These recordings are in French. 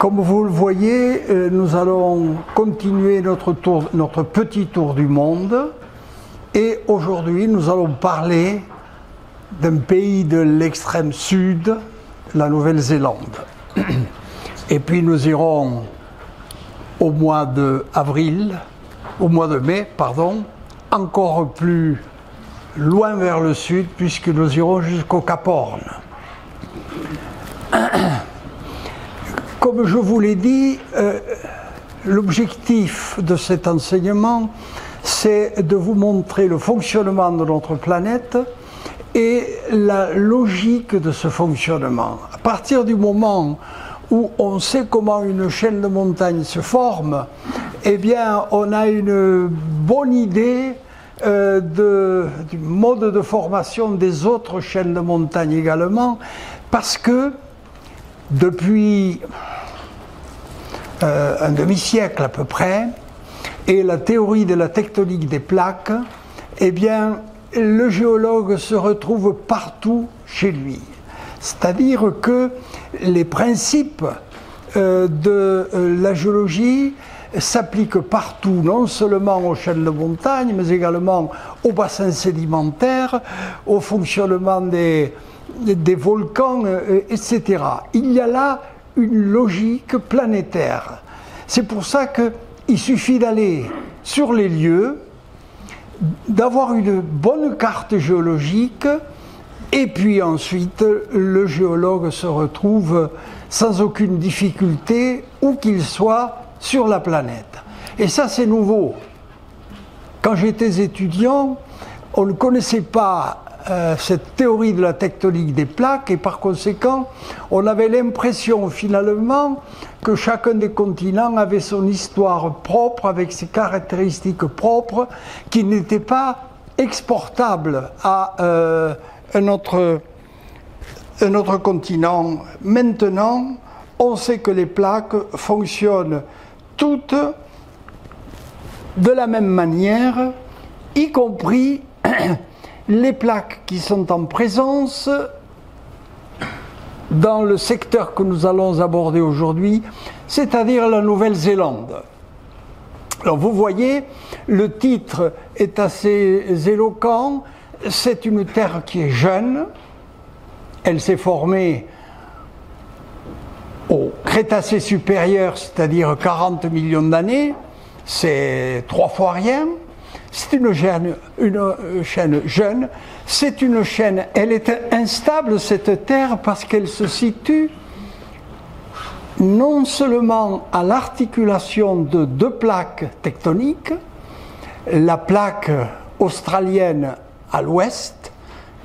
Comme vous le voyez, nous allons continuer notre petit tour du monde et aujourd'hui nous allons parler d'un pays de l'extrême sud, la Nouvelle-Zélande. Et puis nous irons au mois de mai, encore plus loin vers le sud puisque nous irons jusqu'au Cap Horn. Comme je vous l'ai dit, l'objectif de cet enseignement, c'est de vous montrer le fonctionnement de notre planète et la logique de ce fonctionnement. À partir du moment où on sait comment une chaîne de montagnes se forme, eh bien, on a une bonne idée du mode de formation des autres chaînes de montagnes également, parce que depuis un demi-siècle à peu près, et la théorie de la tectonique des plaques, eh bien, le géologue se retrouve partout chez lui. C'est-à-dire que les principes de la géologie s'appliquent partout, non seulement aux chaînes de montagnes, mais également aux bassins sédimentaires, au fonctionnement des volcans, etc. Il y a là une logique planétaire. C'est pour ça qu'il suffit d'aller sur les lieux, d'avoir une bonne carte géologique, et puis ensuite le géologue se retrouve sans aucune difficulté où qu'il soit sur la planète. Et ça, c'est nouveau. Quand j'étais étudiant, on ne connaissait pas cette théorie de la tectonique des plaques et par conséquent, on avait l'impression finalement que chacun des continents avait son histoire propre avec ses caractéristiques propres qui n'étaient pas exportables à un autre continent. Maintenant, on sait que les plaques fonctionnent toutes de la même manière, y compris les plaques qui sont en présence dans le secteur que nous allons aborder aujourd'hui, c'est-à-dire la Nouvelle-Zélande. Alors vous voyez, le titre est assez éloquent, c'est une terre qui est jeune, elle s'est formée au Crétacé supérieur, c'est-à-dire 40 millions d'années, c'est 3 fois rien. C'est une chaîne jeune, c'est une chaîne, elle est instable cette terre parce qu'elle se situe non seulement à l'articulation de deux plaques tectoniques, la plaque australienne à l'ouest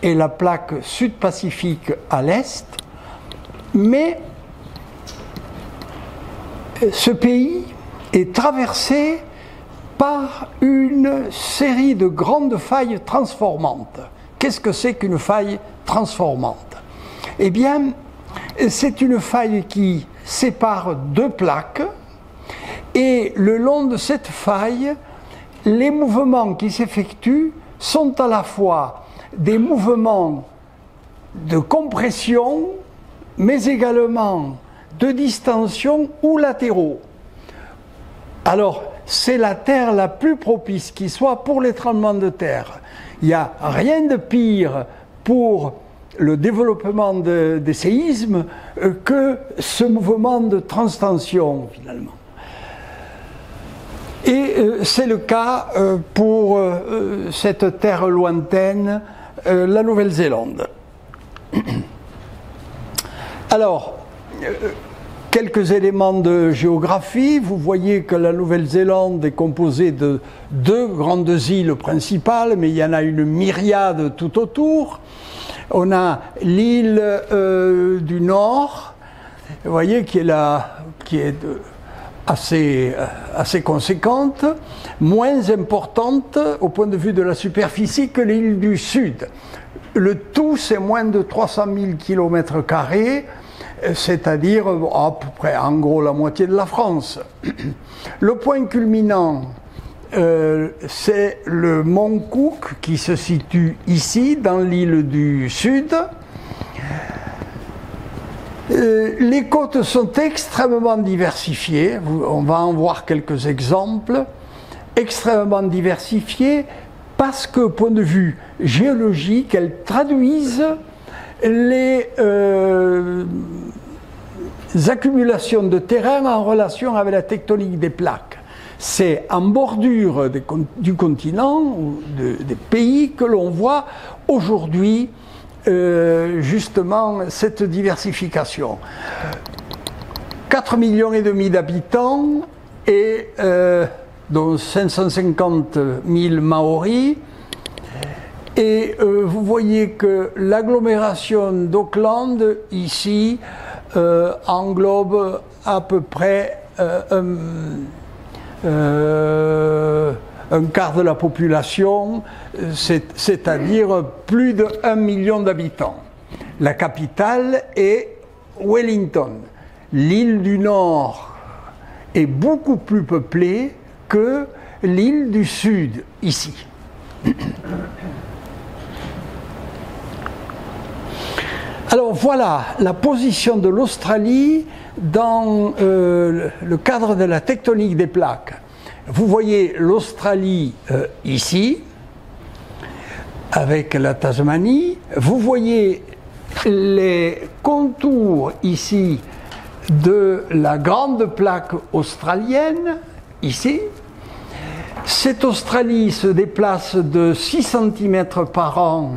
et la plaque sud-pacifique à l'est, mais ce pays est traversé par une série de grandes failles transformantes. Qu'est-ce que c'est qu'une faille transformante? Eh bien, c'est une faille qui sépare deux plaques et le long de cette faille, les mouvements qui s'effectuent sont à la fois des mouvements de compression, mais également de distension ou latéraux. Alors, c'est la terre la plus propice qui soit pour les tremblements de terre. Il n'y a rien de pire pour le développement des séismes que ce mouvement de transtension, finalement. Et c'est le cas pour cette terre lointaine, la Nouvelle-Zélande. Alors, quelques éléments de géographie. Vous voyez que la Nouvelle-Zélande est composée de 2 grandes îles principales, mais il y en a une myriade tout autour. On a l'île du Nord, vous voyez, qui est assez conséquente, moins importante au point de vue de la superficie que l'île du Sud. Le tout, c'est moins de 300 000 km², c'est-à-dire à peu près, en gros, la moitié de la France. Le point culminant, c'est le mont Cook qui se situe ici, dans l'île du Sud. Les côtes sont extrêmement diversifiées, on va en voir quelques exemples, extrêmement diversifiées parce que, point de vue géologique, elles traduisent les accumulations de terrain en relation avec la tectonique des plaques. C'est en bordure du continent, ou des pays, que l'on voit aujourd'hui justement cette diversification. 4,5 millions d'habitants et dont 550 000 Maoris. Et vous voyez que l'agglomération d'Auckland, ici, englobe à peu près un quart de la population, c'est-à-dire plus de 1 million d'habitants. La capitale est Wellington. L'île du Nord est beaucoup plus peuplée que l'île du Sud, ici. Alors voilà la position de l'Australie dans le cadre de la tectonique des plaques. Vous voyez l'Australie ici, avec la Tasmanie. Vous voyez les contours ici de la grande plaque australienne, ici. Cette Australie se déplace de 6 cm par an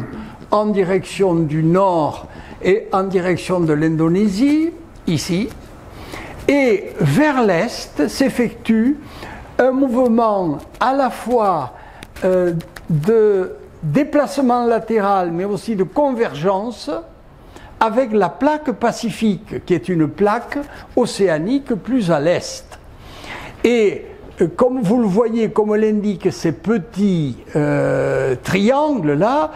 en direction du nord et en direction de l'Indonésie, ici. Et vers l'est s'effectue un mouvement à la fois de déplacement latéral mais aussi de convergence avec la plaque pacifique qui est une plaque océanique plus à l'est. Et comme vous le voyez, comme l'indiquent ces petits triangles-là,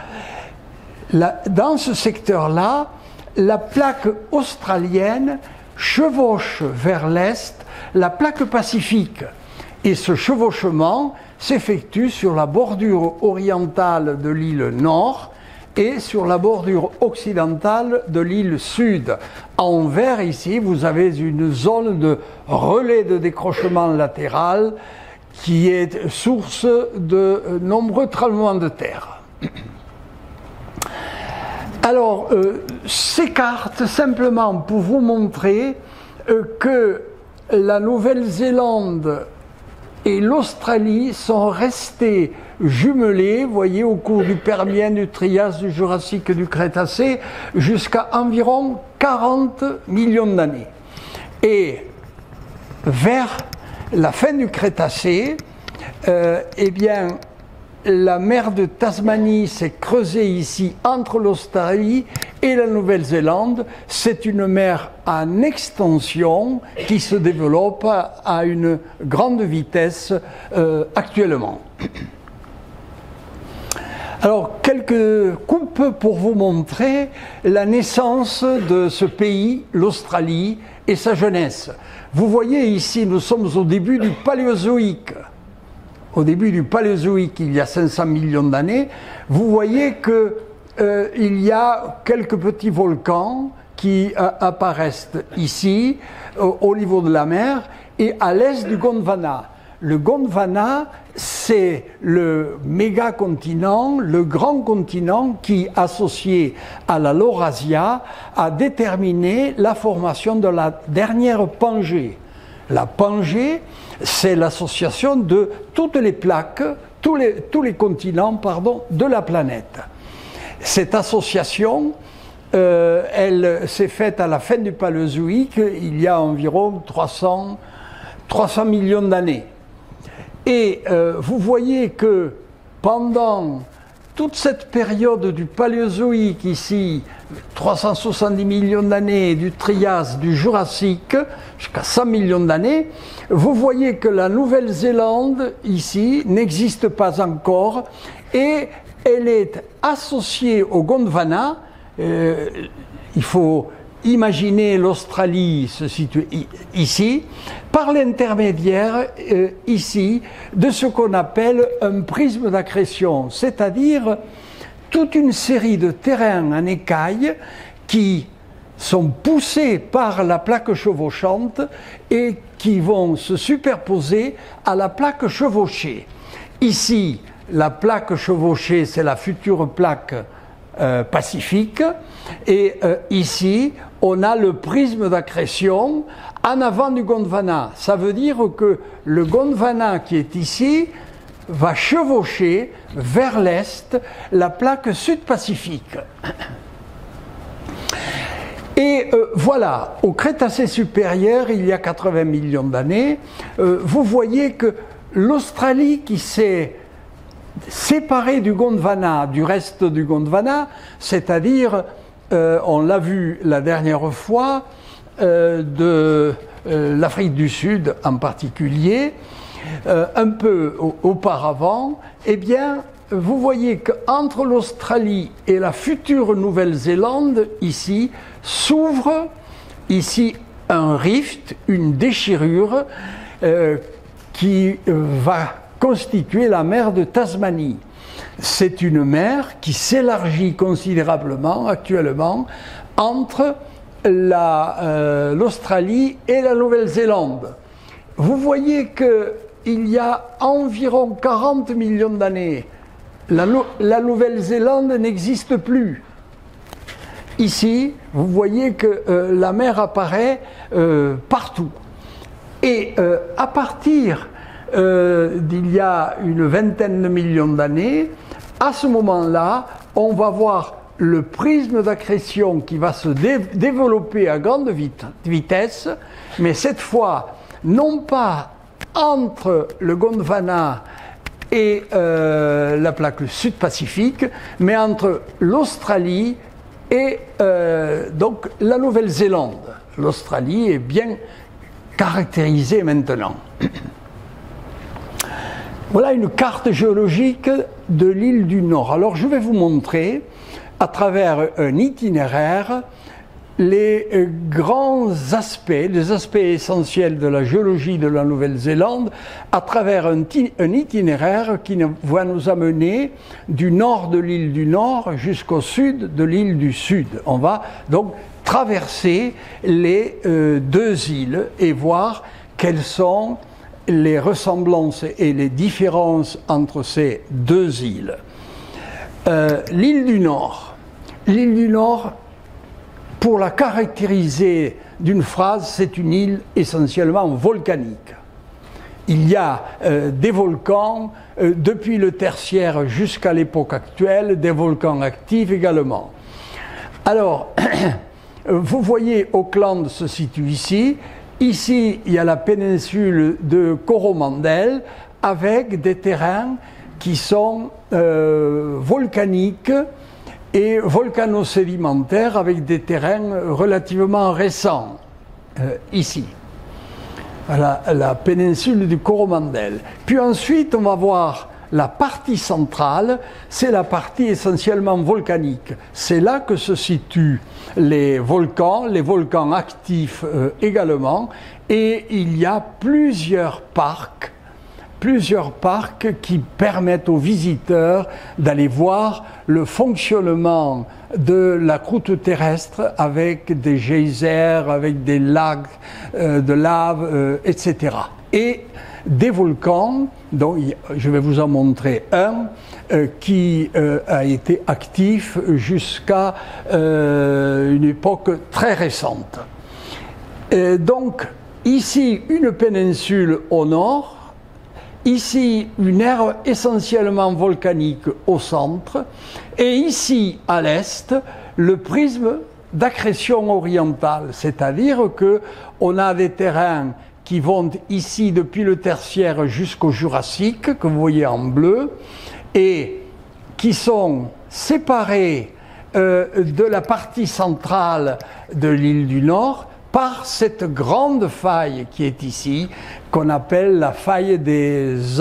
dans ce secteur-là, la plaque australienne chevauche vers l'est la plaque pacifique. Et ce chevauchement s'effectue sur la bordure orientale de l'île Nord et sur la bordure occidentale de l'île Sud. En vert, ici, vous avez une zone de relais de décrochement latéral qui est source de nombreux tremblements de terre. Alors, ces cartes, simplement pour vous montrer que la Nouvelle-Zélande et l'Australie sont restées jumelées, vous voyez, au cours du Permien, du Trias, du Jurassique et du Crétacé, jusqu'à environ 40 millions d'années. Et vers la fin du Crétacé, eh bien, la mer de Tasmanie s'est creusée ici entre l'Australie et la Nouvelle-Zélande. C'est une mer en extension qui se développe à une grande vitesse actuellement. Alors, quelques coupes pour vous montrer la naissance de ce pays, l'Australie, et sa jeunesse. Vous voyez ici, nous sommes au début du Paléozoïque. Au début du Paléozoïque, il y a 500 millions d'années, vous voyez qu'il y a quelques petits volcans qui apparaissent ici, au niveau de la mer, et à l'est du Gondwana. Le Gondwana, c'est le méga-continent, le grand continent qui, associé à la Laurasia, a déterminé la formation de la dernière Pangée. La Pangée, c'est l'association de toutes les plaques, tous les continents, pardon, de la planète. Cette association, elle s'est faite à la fin du Paléozoïque, il y a environ 300 millions d'années. Et vous voyez que pendant toute cette période du Paléozoïque ici, 370 millions d'années, du Trias, du Jurassique, jusqu'à 100 millions d'années, vous voyez que la Nouvelle-Zélande, ici, n'existe pas encore et elle est associée au Gondwana. Il faut imaginer l'Australie se situer ici, par l'intermédiaire, ici, de ce qu'on appelle un prisme d'accrétion, c'est-à-dire toute une série de terrains en écailles qui sont poussés par la plaque chevauchante et qui vont se superposer à la plaque chevauchée. Ici, la plaque chevauchée, c'est la future plaque pacifique, et ici, on a le prisme d'accrétion en avant du Gondwana. Ça veut dire que le Gondwana qui est ici va chevaucher vers l'est la plaque sud-pacifique. Et voilà, au Crétacé supérieur, il y a 80 millions d'années, vous voyez que l'Australie qui s'est séparée du Gondwana, du reste du Gondwana, c'est-à-dire, on l'a vu la dernière fois, de l'Afrique du Sud en particulier, un peu auparavant, eh bien, vous voyez qu'entre l'Australie et la future Nouvelle-Zélande, ici, s'ouvre ici un rift, une déchirure qui va constituer la mer de Tasmanie. C'est une mer qui s'élargit considérablement actuellement entre l'Australie et la Nouvelle-Zélande. Vous voyez qu'il y a environ 40 millions d'années, la Nouvelle-Zélande n'existe plus. Ici, vous voyez que la mer apparaît partout. Et à partir d'il y a une vingtaine de millions d'années, à ce moment-là, on va voir le prisme d'accrétion qui va se développer à grande vitesse, mais cette fois, non pas entre le Gondwana et la plaque sud-pacifique, mais entre l'Australie et donc la Nouvelle-Zélande. L'Australie est bien caractérisée maintenant. Voilà une carte géologique de l'île du Nord. Alors je vais vous montrer à travers un itinéraire les grands aspects, les aspects essentiels de la géologie de la Nouvelle-Zélande à travers un itinéraire qui va nous amener du nord de l'île du Nord jusqu'au sud de l'île du Sud. On va donc traverser les deux îles et voir quelles sont les ressemblances et les différences entre ces deux îles. L'île du Nord. L'île du Nord, pour la caractériser d'une phrase, c'est une île essentiellement volcanique. Il y a des volcans depuis le tertiaire jusqu'à l'époque actuelle, des volcans actifs également. Alors, vous voyez, Auckland se situe ici. Ici, il y a la péninsule de Coromandel avec des terrains qui sont volcaniques et volcano-sédimentaires avec des terrains relativement récents, ici. Voilà, la péninsule du Coromandel. Puis ensuite, on va voir la partie centrale, c'est la partie essentiellement volcanique. C'est là que se situent les volcans actifs également, et il y a plusieurs parcs qui permettent aux visiteurs d'aller voir le fonctionnement de la croûte terrestre avec des geysers, avec des lacs de lave, etc. Et des volcans, dont je vais vous en montrer un, qui a été actif jusqu'à une époque très récente. Donc, ici, une péninsule au nord, ici, une aire essentiellement volcanique au centre, et ici, à l'est, le prisme d'accrétion orientale, c'est-à-dire qu'on a des terrains qui vont ici depuis le tertiaire jusqu'au Jurassique, que vous voyez en bleu, et qui sont séparés de la partie centrale de l'île du Nord par cette grande faille qui est ici, qu'on appelle la faille des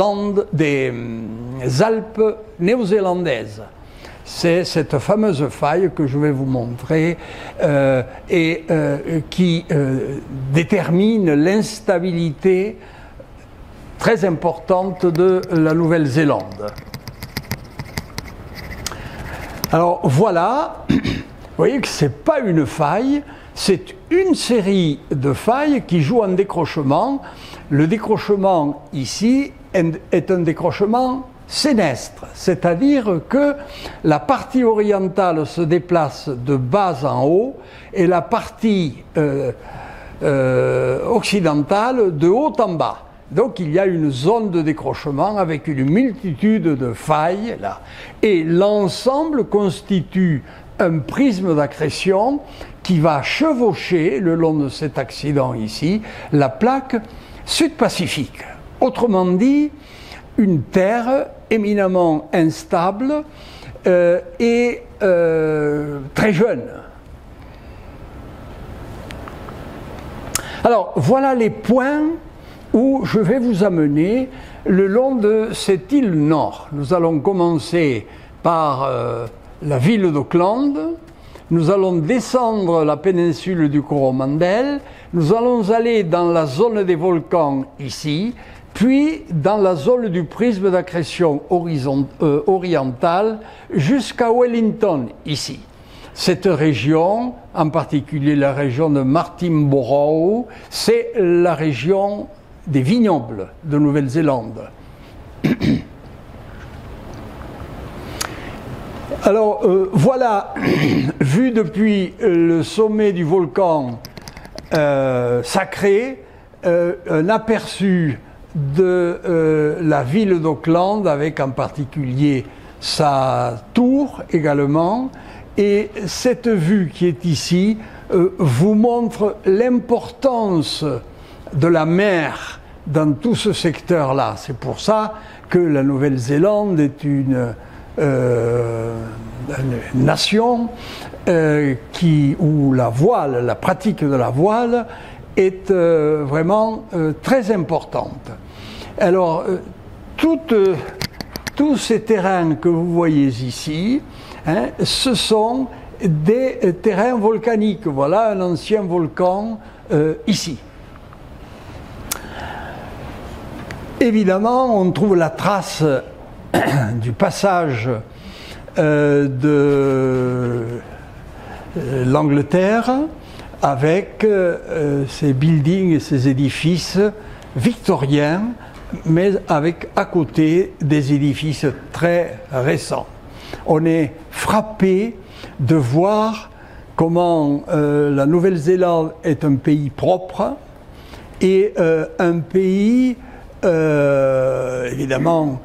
Alpes néo-zélandaises. C'est cette fameuse faille que je vais vous montrer et qui détermine l'instabilité très importante de la Nouvelle-Zélande. Alors voilà, vous voyez que ce n'est pas une faille, c'est une série de failles qui jouent un décrochement. Le décrochement ici est un décrochement sénestre, c'est-à-dire que la partie orientale se déplace de bas en haut et la partie occidentale de haut en bas. Donc il y a une zone de décrochement avec une multitude de failles là. Et l'ensemble constitue un prisme d'accrétion qui va chevaucher le long de cet accident ici la plaque sud-pacifique. Autrement dit, une terre éminemment instable et très jeune. Alors voilà les points où je vais vous amener le long de cette île nord. Nous allons commencer par la ville d'Auckland, nous allons descendre la péninsule du Coromandel, nous allons aller dans la zone des volcans ici, puis dans la zone du prisme d'accrétion orientale jusqu'à Wellington ici. Cette région, en particulier la région de Martinborough, c'est la région des vignobles de Nouvelle-Zélande. Alors voilà, vu depuis le sommet du volcan sacré, un aperçu de la ville d'Auckland avec en particulier sa tour également, et cette vue qui est ici vous montre l'importance de la mer dans tout ce secteur-là. C'est pour ça que la Nouvelle-Zélande est une nation où la voile, la pratique de la voile est vraiment très importante. Alors, tous ces terrains que vous voyez ici, hein, ce sont des terrains volcaniques. Voilà un ancien volcan ici. Évidemment, on trouve la trace du passage de l'Angleterre avec ces buildings et ces édifices victoriens, mais avec à côté des édifices très récents. On est frappé de voir comment la Nouvelle-Zélande est un pays propre et un pays évidemment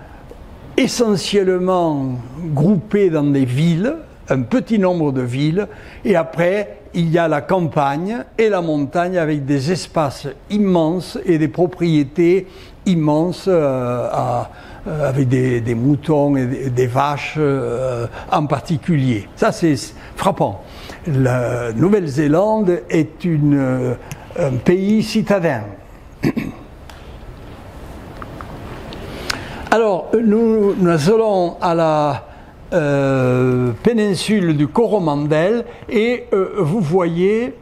essentiellement groupé dans des villes, un petit nombre de villes, et après il y a la campagne et la montagne avec des espaces immenses et des propriétés immenses avec des moutons et des vaches en particulier. Ça c'est frappant. La Nouvelle-Zélande est un pays citadin. Alors, nous allons à la péninsule du Coromandel et vous voyez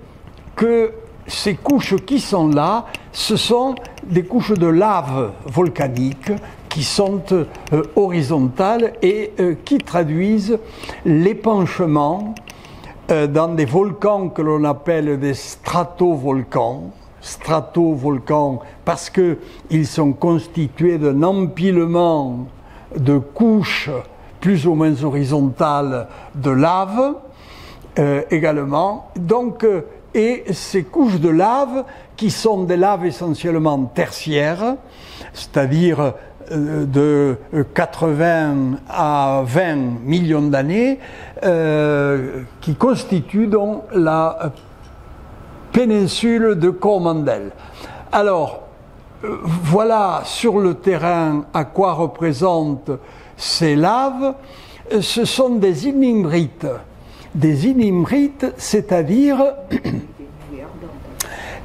que ces couches qui sont là, ce sont des couches de lave volcanique qui sont horizontales et qui traduisent l'épanchement dans des volcans que l'on appelle des stratovolcans. Stratovolcans parce qu'ils sont constitués d'un empilement de couches plus ou moins horizontales de lave également. Donc, et ces couches de lave qui sont des laves essentiellement tertiaires, c'est-à-dire de 80 à 20 millions d'années, qui constituent donc la péninsule de Coromandel. Alors, voilà sur le terrain à quoi représentent ces laves. Ce sont des inimbrites. Des inimbrites, c'est-à-dire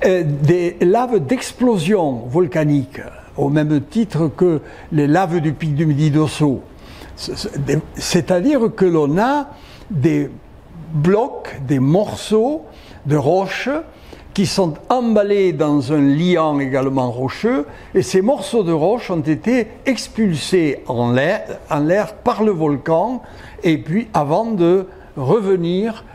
des laves d'explosion volcanique, au même titre que les laves du pic du Midi d'Osso. C'est-à-dire que l'on a des blocs, des morceaux de roches qui sont emballés dans un liant également rocheux, et ces morceaux de roche ont été expulsés en l'air par le volcan, et puis avant de revenir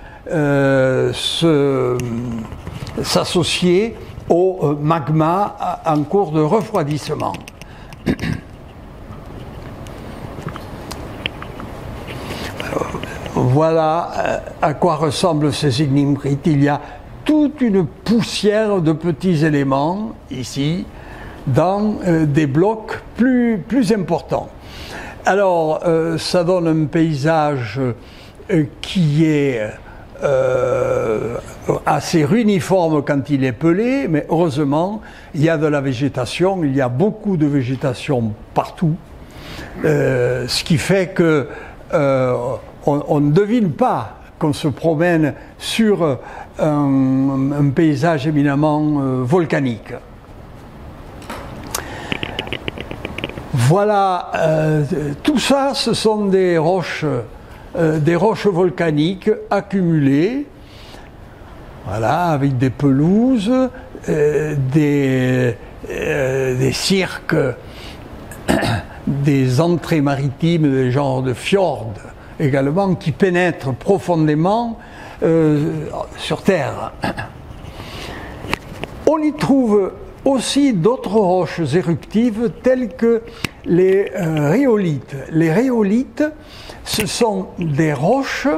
s'associer au magma en cours de refroidissement. Voilà à quoi ressemblent ces ignimbrites. Il y a toute une poussière de petits éléments ici dans des blocs plus importants. Alors ça donne un paysage qui est assez uniforme quand il est pelé, mais heureusement il y a de la végétation, il y a beaucoup de végétation partout, ce qui fait que on ne devine pas qu'on se promène sur un paysage éminemment volcanique. Voilà, tout ça, ce sont des roches volcaniques accumulées, voilà, avec des pelouses, des cirques, des entrées maritimes, des genres de fjords également, qui pénètrent profondément sur Terre. On y trouve aussi d'autres roches éruptives telles que les rhyolites. Les rhyolites, ce sont des roches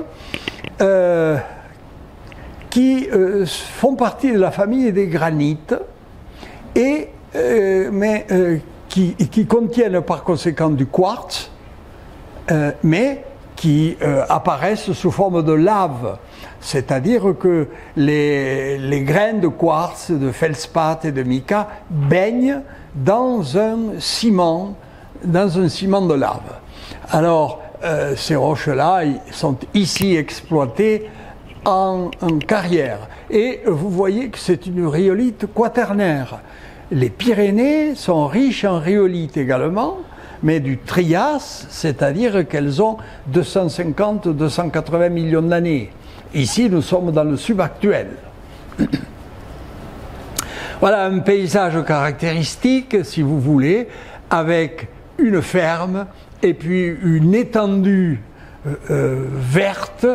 qui font partie de la famille des granites, mais qui contiennent par conséquent du quartz, mais qui apparaissent sous forme de lave. C'est-à-dire que les grains de quartz, de feldspath et de mica baignent dans un ciment de lave. Alors, ces roches-là sont ici exploitées en carrière. Et vous voyez que c'est une rhyolite quaternaire. Les Pyrénées sont riches en rhyolite également, mais du Trias, c'est-à-dire qu'elles ont 250-280 millions d'années. Ici, nous sommes dans le subactuel. Voilà un paysage caractéristique, si vous voulez, avec une ferme et puis une étendue verte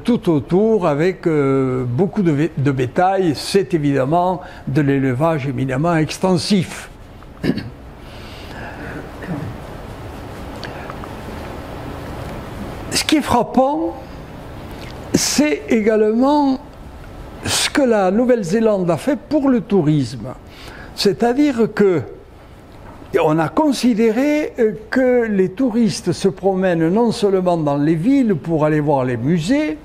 tout autour avec beaucoup de bétail. C'est évidemment de l'élevage éminemment extensif. Ce qui est frappant, c'est également ce que la Nouvelle-Zélande a fait pour le tourisme. C'est-à-dire que on a considéré que les touristes se promènent non seulement dans les villes pour aller voir les musées,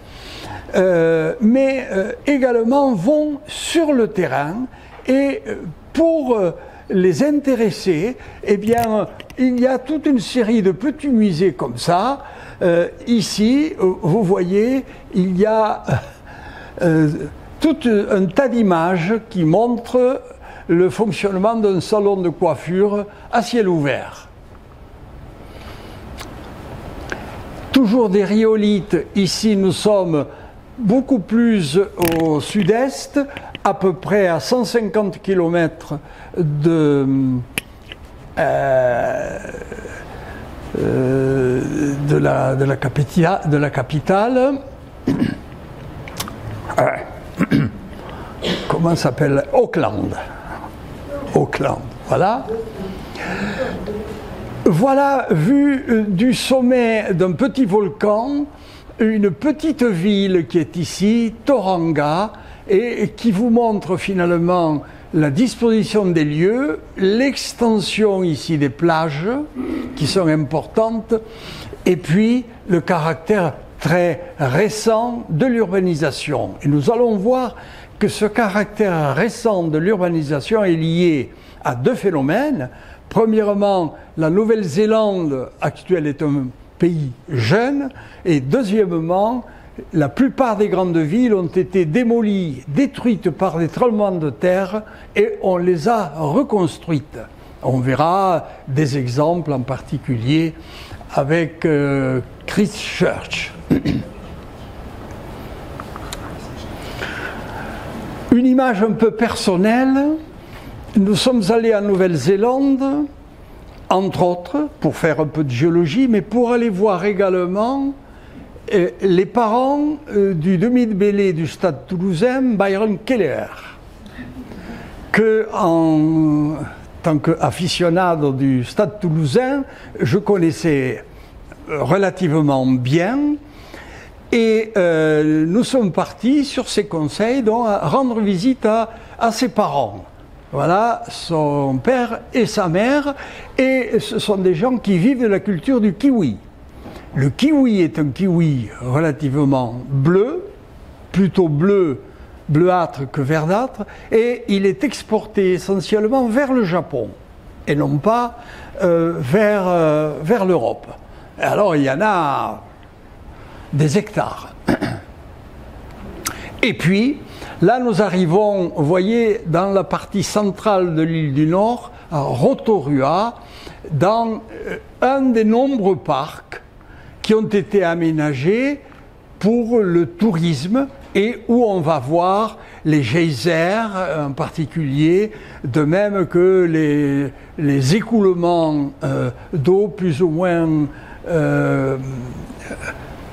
mais également vont sur le terrain et pour les intéresser, eh bien, il y a toute une série de petits musées comme ça. Ici, vous voyez, il y a tout un tas d'images qui montrent le fonctionnement d'un salon de coiffure à ciel ouvert. Toujours des rhyolites, ici nous sommes beaucoup plus au sud-est, à peu près à 150 km de la capitale. Comment s'appelle? Auckland. Auckland, voilà. Voilà, vu du sommet d'un petit volcan, une petite ville qui est ici, Tauranga, et qui vous montre finalement la disposition des lieux, l'extension ici des plages, qui sont importantes, et puis le caractère très récent de l'urbanisation. Et nous allons voir que ce caractère récent de l'urbanisation est lié à deux phénomènes. Premièrement, la Nouvelle-Zélande actuelle est un pays jeune, et deuxièmement, la plupart des grandes villes ont été démolies, détruites par des tremblements de terre, et on les a reconstruites. On verra des exemples en particulier avec Christchurch. Une image un peu personnelle, nous sommes allés en Nouvelle-Zélande, entre autres, pour faire un peu de géologie, mais pour aller voir également les parents du demi de mêlée du Stade toulousain, Byron Keller, que en tant qu'aficionado du Stade toulousain, je connaissais relativement bien, et nous sommes partis sur ses conseils, donc à rendre visite à ses parents. Voilà, son père et sa mère, et ce sont des gens qui vivent de la culture du kiwi. Le kiwi est un kiwi relativement bleu, plutôt bleuâtre que verdâtre, et il est exporté essentiellement vers le Japon, et non pas vers l'Europe. Alors il y en a des hectares. Et puis, là nous arrivons, vous voyez, dans la partie centrale de l'île du Nord, à Rotorua, dans un des nombreux parcs qui ont été aménagés pour le tourisme et où on va voir les geysers en particulier, de même que les écoulements d'eau plus ou moins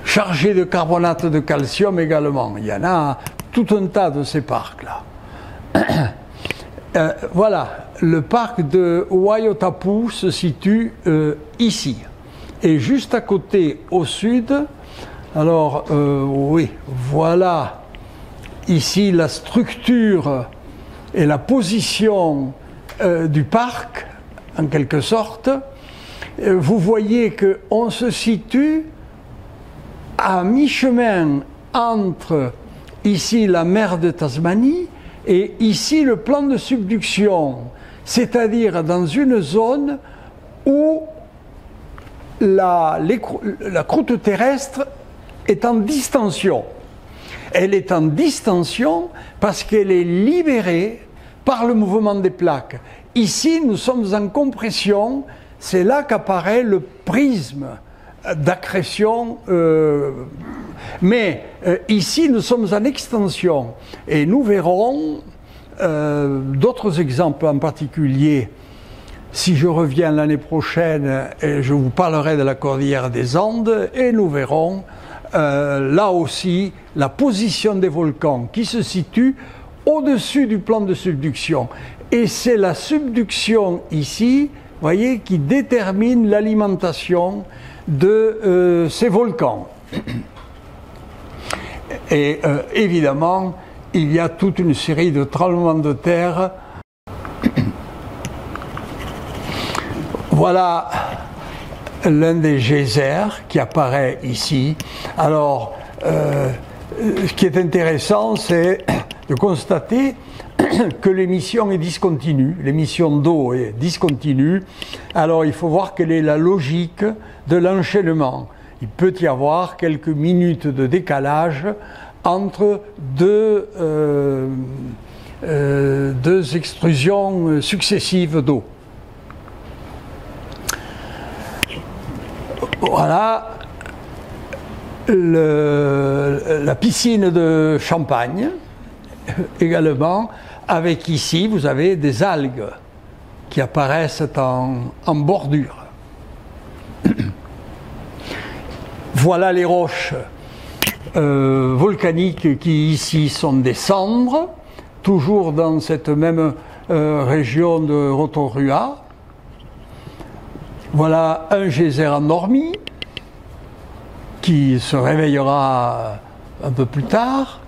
chargés de carbonate de calcium également. Il y en a tout un tas de ces parcs-là. Voilà, le parc de Waiotapu se situe ici. Et juste à côté, au sud, alors oui, voilà ici la structure et la position du parc, en quelque sorte. Vous voyez qu'on se situe à mi-chemin entre ici la mer de Tasmanie et ici le plan de subduction, c'est-à-dire dans une zone où la croûte terrestre est en distension. Elle est en distension parce qu'elle est libérée par le mouvement des plaques. Ici, nous sommes en compression, c'est là qu'apparaît le prisme d'accrétion, mais ici nous sommes en extension et nous verrons d'autres exemples, en particulier si je reviens l'année prochaine, je vous parlerai de la cordillère des Andes et nous verrons là aussi la position des volcans qui se situe au-dessus du plan de subduction, et c'est la subduction ici, voyez, qui détermine l'alimentation de ces volcans. Et évidemment, il y a toute une série de tremblements de terre. Voilà l'un des geysers qui apparaît ici. Alors, ce qui est intéressant, c'est de constater que l'émission est discontinue, l'émission d'eau est discontinue. Alors il faut voir quelle est la logique de l'enchaînement. Il peut y avoir quelques minutes de décalage entre deux extrusions successives d'eau. Voilà la piscine de Champagne également, avec ici vous avez des algues qui apparaissent en bordure. Voilà les roches volcaniques qui ici sont des cendres, toujours dans cette même région de Rotorua. Voilà un geyser endormi qui se réveillera un peu plus tard.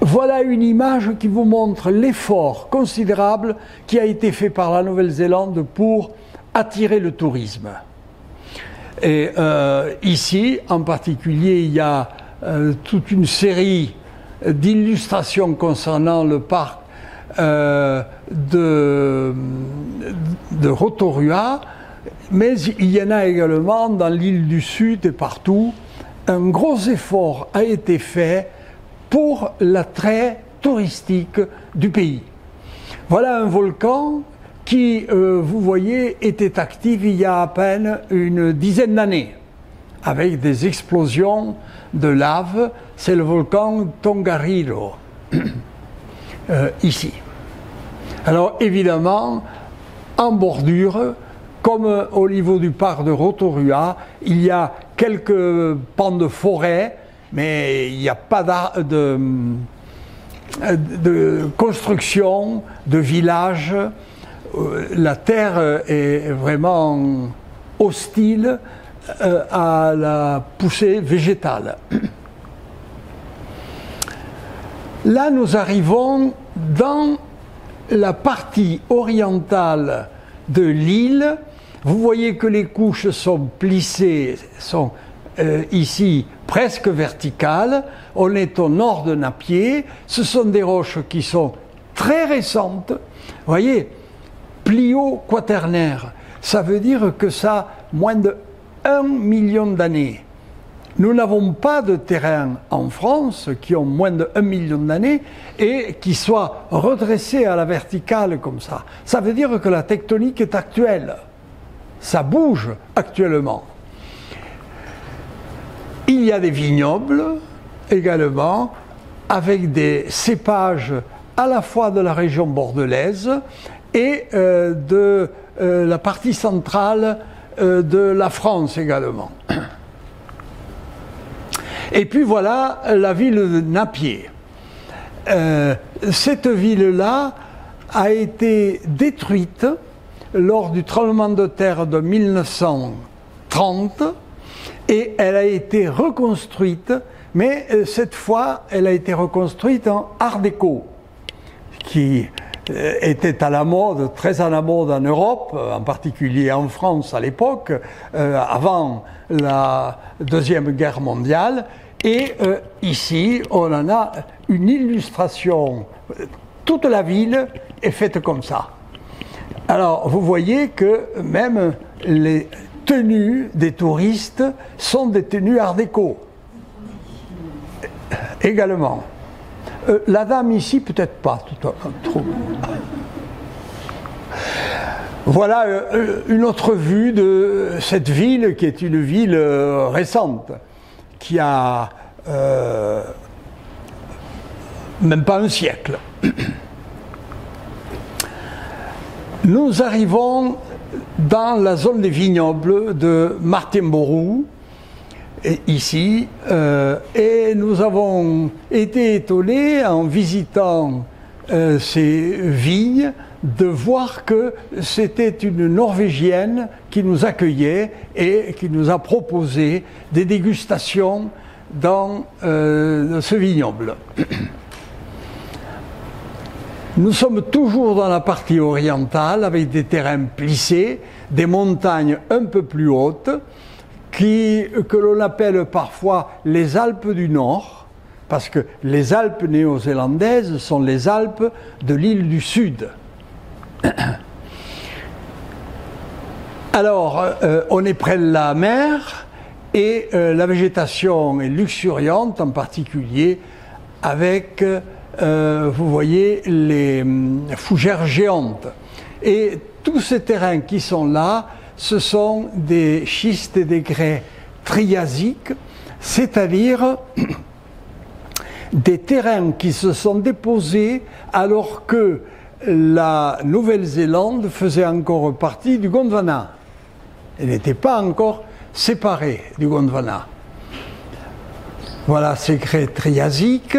Voilà une image qui vous montre l'effort considérable qui a été fait par la Nouvelle-Zélande pour attirer le tourisme. Et ici, en particulier, il y a toute une série d'illustrations concernant le parc de Rotorua, mais il y en a également dans l'île du Sud et partout. Un gros effort a été fait pour l'attrait touristique du pays. Voilà un volcan qui, vous voyez, était actif il y a à peine une dizaine d'années, avec des explosions de lave. C'est le volcan Tongariro, ici. Alors évidemment, en bordure, comme au niveau du parc de Rotorua, il y a quelques pans de forêt, mais il n'y a pas de construction, de village. La terre est vraiment hostile à la poussée végétale. Là, nous arrivons dans la partie orientale de l'île. Vous voyez que les couches sont plissées, sont ici presque verticales. On est au nord de Napier. Ce sont des roches qui sont très récentes. Vous voyez, plio-quaternaire. Ça veut dire que ça a moins de 1 million d'années. Nous n'avons pas de terrain en France qui ont moins de 1 million d'années et qui soient redressés à la verticale comme ça. Ça veut dire que la tectonique est actuelle. Ça bouge actuellement. Il y a des vignobles également avec des cépages à la fois de la région bordelaise et de la partie centrale de la France également. Et puis voilà la ville de Napier. Cette ville-là a été détruite lors du tremblement de terre de 1930 et elle a été reconstruite, mais cette fois elle a été reconstruite en art déco, qui était à la mode, très à la mode en Europe, en particulier en France à l'époque, avant la Deuxième Guerre mondiale. Et ici, on en a une illustration. Toute la ville est faite comme ça. Alors, vous voyez que même les tenues des touristes sont des tenues art déco. Également. La dame ici, peut-être pas. Trop. Voilà une autre vue de cette ville qui est une ville récente, qui a même pas un siècle. Nous arrivons dans la zone des vignobles de Martinborough, ici, et nous avons été étonnés en visitant ces vignes de voir que c'était une Norvégienne qui nous accueillait et qui nous a proposé des dégustations dans ce vignoble. Nous sommes toujours dans la partie orientale avec des terrains plissés, des montagnes un peu plus hautes, que l'on appelle parfois les Alpes du Nord, parce que les Alpes néo-zélandaises sont les Alpes de l'île du Sud. Alors, on est près de la mer et la végétation est luxuriante, en particulier avec, vous voyez, les fougères géantes. Et tous ces terrains qui sont là, ce sont des schistes et des grès triasiques, c'est-à-dire des terrains qui se sont déposés alors que la Nouvelle-Zélande faisait encore partie du Gondwana. Elle n'était pas encore séparée du Gondwana. Voilà ces grès triasiques.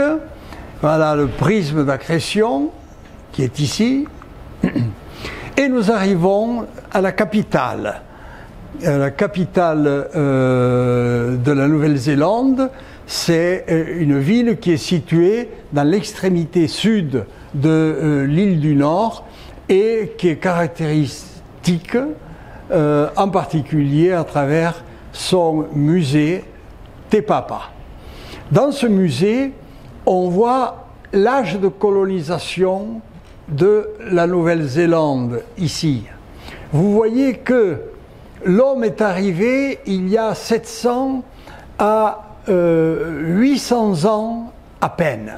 Voilà le prisme d'accrétion qui est ici. Et nous arrivons à la capitale. La capitale de la Nouvelle-Zélande, c'est une ville qui est située dans l'extrémité sud de l'île du Nord et qui est caractéristique en particulier à travers son musée Te Papa. Dans ce musée, on voit l'âge de colonisation de la Nouvelle-Zélande ici. Vous voyez que l'homme est arrivé il y a 700 à 800 ans à peine,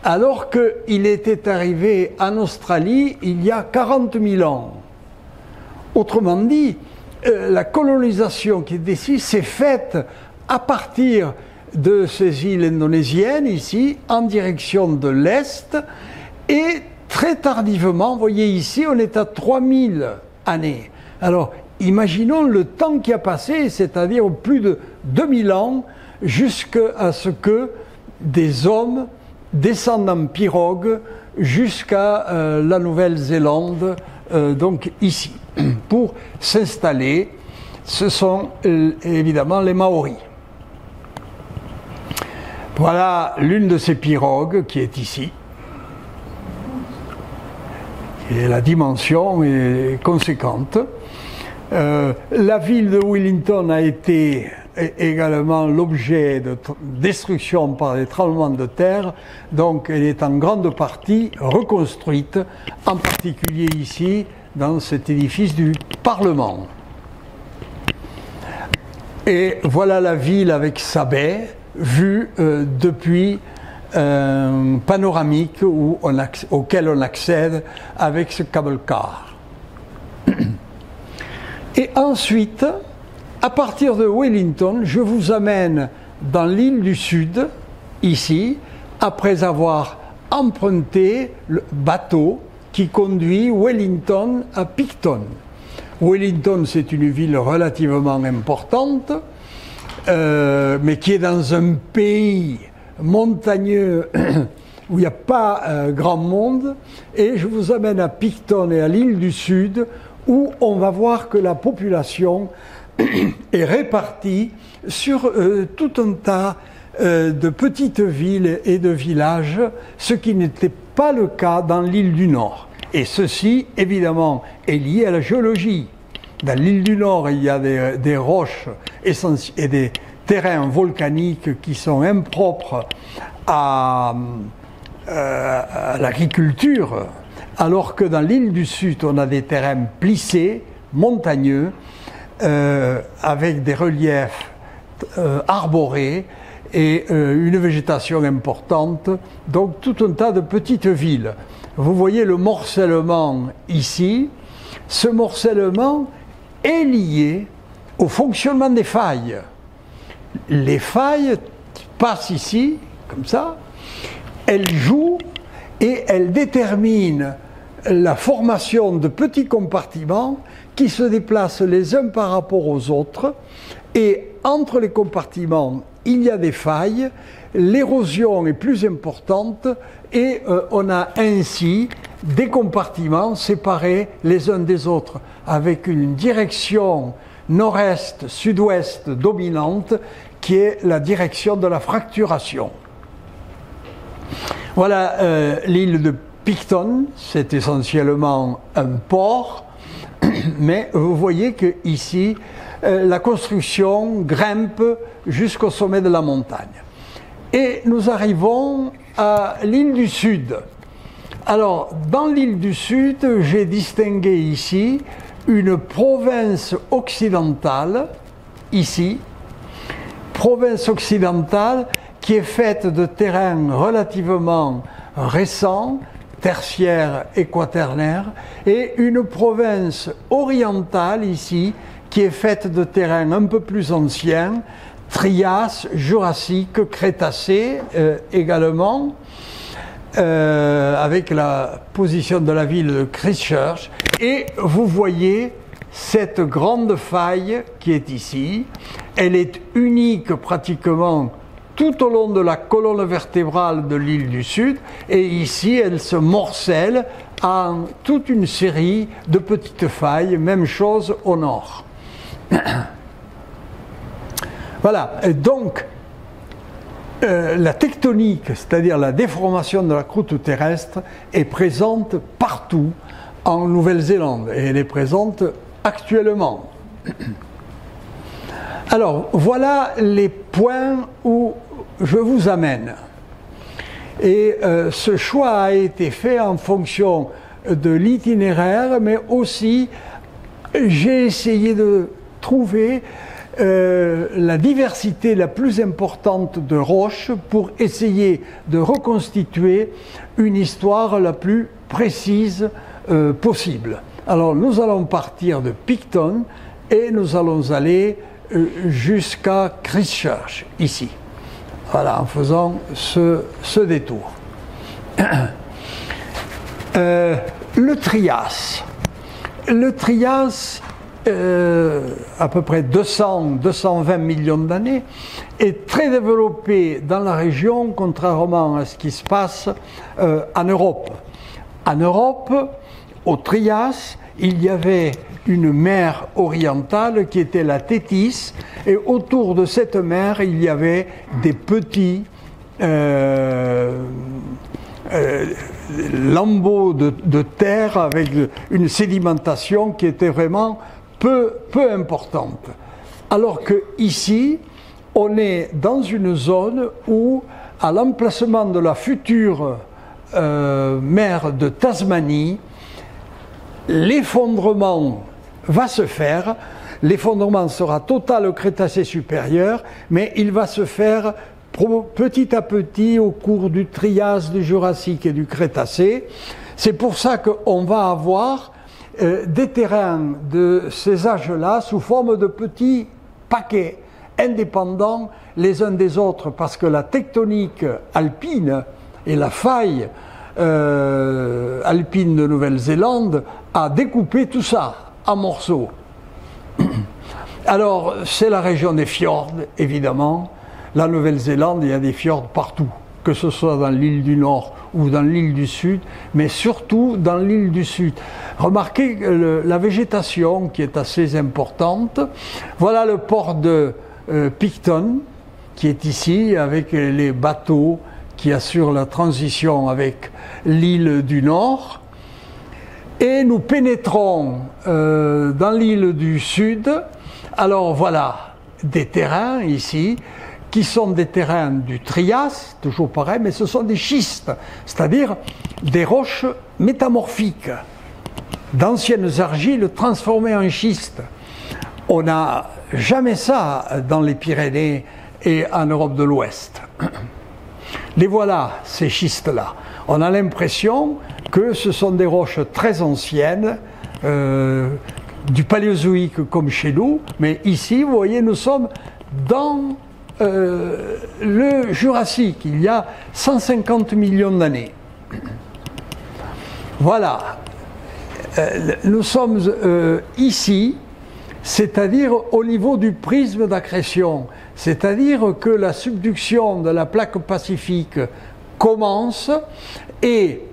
alors qu'il était arrivé en Australie il y a 40 000 ans. Autrement dit, la colonisation qui est ici s'est faite à partir de ces îles indonésiennes ici, en direction de l'Est, et très tardivement, vous voyez ici, on est à 3000 années. Alors, imaginons le temps qui a passé, c'est-à-dire plus de 2000 ans, jusqu'à ce que des hommes descendent en pirogue jusqu'à la Nouvelle-Zélande, donc ici, pour s'installer. Ce sont évidemment les Maoris. Voilà l'une de ces pirogues qui est ici. Et la dimension est conséquente. La ville de Wellington a été également l'objet de destruction par des tremblements de terre, donc elle est en grande partie reconstruite, en particulier ici, dans cet édifice du Parlement. Et voilà la ville avec sa baie, vue depuis panoramique auquel on accède avec ce cable car. Et ensuite, à partir de Wellington, je vous amène dans l'île du Sud, ici, après avoir emprunté le bateau qui conduit Wellington à Picton. Wellington, c'est une ville relativement importante, mais qui est dans un pays montagneux où il n'y a pas grand monde, et je vous amène à Picton et à l'île du Sud, où on va voir que la population est répartie sur tout un tas de petites villes et de villages, ce qui n'était pas le cas dans l'île du Nord. Et ceci, évidemment, est lié à la géologie. Dans l'île du Nord, il y a des roches et des terrains volcaniques qui sont impropres à l'agriculture, alors que dans l'île du Sud, on a des terrains plissés, montagneux, avec des reliefs arborés et une végétation importante, donc tout un tas de petites villes. Vous voyez le morcellement ici. Ce morcellement est lié au fonctionnement des failles. Les failles passent ici, comme ça, elles jouent et elles déterminent la formation de petits compartiments qui se déplacent les uns par rapport aux autres, et entre les compartiments, il y a des failles, l'érosion est plus importante, et on a ainsi des compartiments séparés les uns des autres, avec une direction nord-est, sud-ouest dominante, qui est la direction de la fracturation. Voilà l'île de Picton, c'est essentiellement un port, mais vous voyez qu'ici, la construction grimpe jusqu'au sommet de la montagne. Et nous arrivons à l'île du Sud. Alors, dans l'île du Sud, j'ai distingué ici une province occidentale, ici, province occidentale qui est faite de terrains relativement récents, tertiaires et quaternaires, et une province orientale ici qui est faite de terrains un peu plus anciens, Trias, Jurassique, Crétacé également, avec la position de la ville de Christchurch. Et vous voyez cette grande faille qui est ici. Elle est unique pratiquement tout au long de la colonne vertébrale de l'île du Sud, et ici elle se morcelle en toute une série de petites failles, même chose au nord. Voilà, et donc la tectonique, c'est-à-dire la déformation de la croûte terrestre, est présente partout en Nouvelle-Zélande, et elle est présente actuellement. Alors, voilà les points où je vous amène. Et ce choix a été fait en fonction de l'itinéraire, mais aussi j'ai essayé de trouver la diversité la plus importante de roches pour essayer de reconstituer une histoire la plus précise possible. Alors nous allons partir de Picton et nous allons aller jusqu'à Christchurch, ici. Voilà, en faisant ce détour. Le Trias. Le Trias à peu près 200-220 millions d'années, est très développé dans la région, contrairement à ce qui se passe en Europe. En Europe, au Trias, il y avait une mer orientale qui était la Thétis, et autour de cette mer, il y avait des petits lambeaux de terre avec une sédimentation qui était vraiment peu importante. Alors que ici, on est dans une zone où, à l'emplacement de la future mer de Tasmanie, l'effondrement va se faire. L'effondrement sera total au Crétacé supérieur, mais il va se faire petit à petit au cours du Trias, du Jurassique et du Crétacé. C'est pour ça qu'on va avoir des terrains de ces âges-là sous forme de petits paquets indépendants les uns des autres, parce que la tectonique alpine et la faille alpine de Nouvelle-Zélande a découpé tout ça en morceaux. Alors, c'est la région des fjords, évidemment. La Nouvelle-Zélande, il y a des fjords partout, que ce soit dans l'île du Nord ou dans l'île du Sud, mais surtout dans l'île du Sud. Remarquez la végétation qui est assez importante. Voilà le port de Picton, qui est ici, avec les bateaux qui assurent la transition avec l'île du Nord. Et nous pénétrons dans l'île du Sud. Alors voilà, des terrains ici, qui sont des terrains du Trias, toujours pareil, mais ce sont des schistes, c'est-à-dire des roches métamorphiques, d'anciennes argiles transformées en schistes. On n'a jamais ça dans les Pyrénées et en Europe de l'Ouest. Les voilà, ces schistes-là. On a l'impression que ce sont des roches très anciennes, du Paléozoïque comme chez nous, mais ici, vous voyez, nous sommes dans le Jurassique, il y a 150 millions d'années. Voilà, nous sommes ici, c'est-à-dire au niveau du prisme d'accrétion, c'est-à-dire que la subduction de la plaque pacifique commence et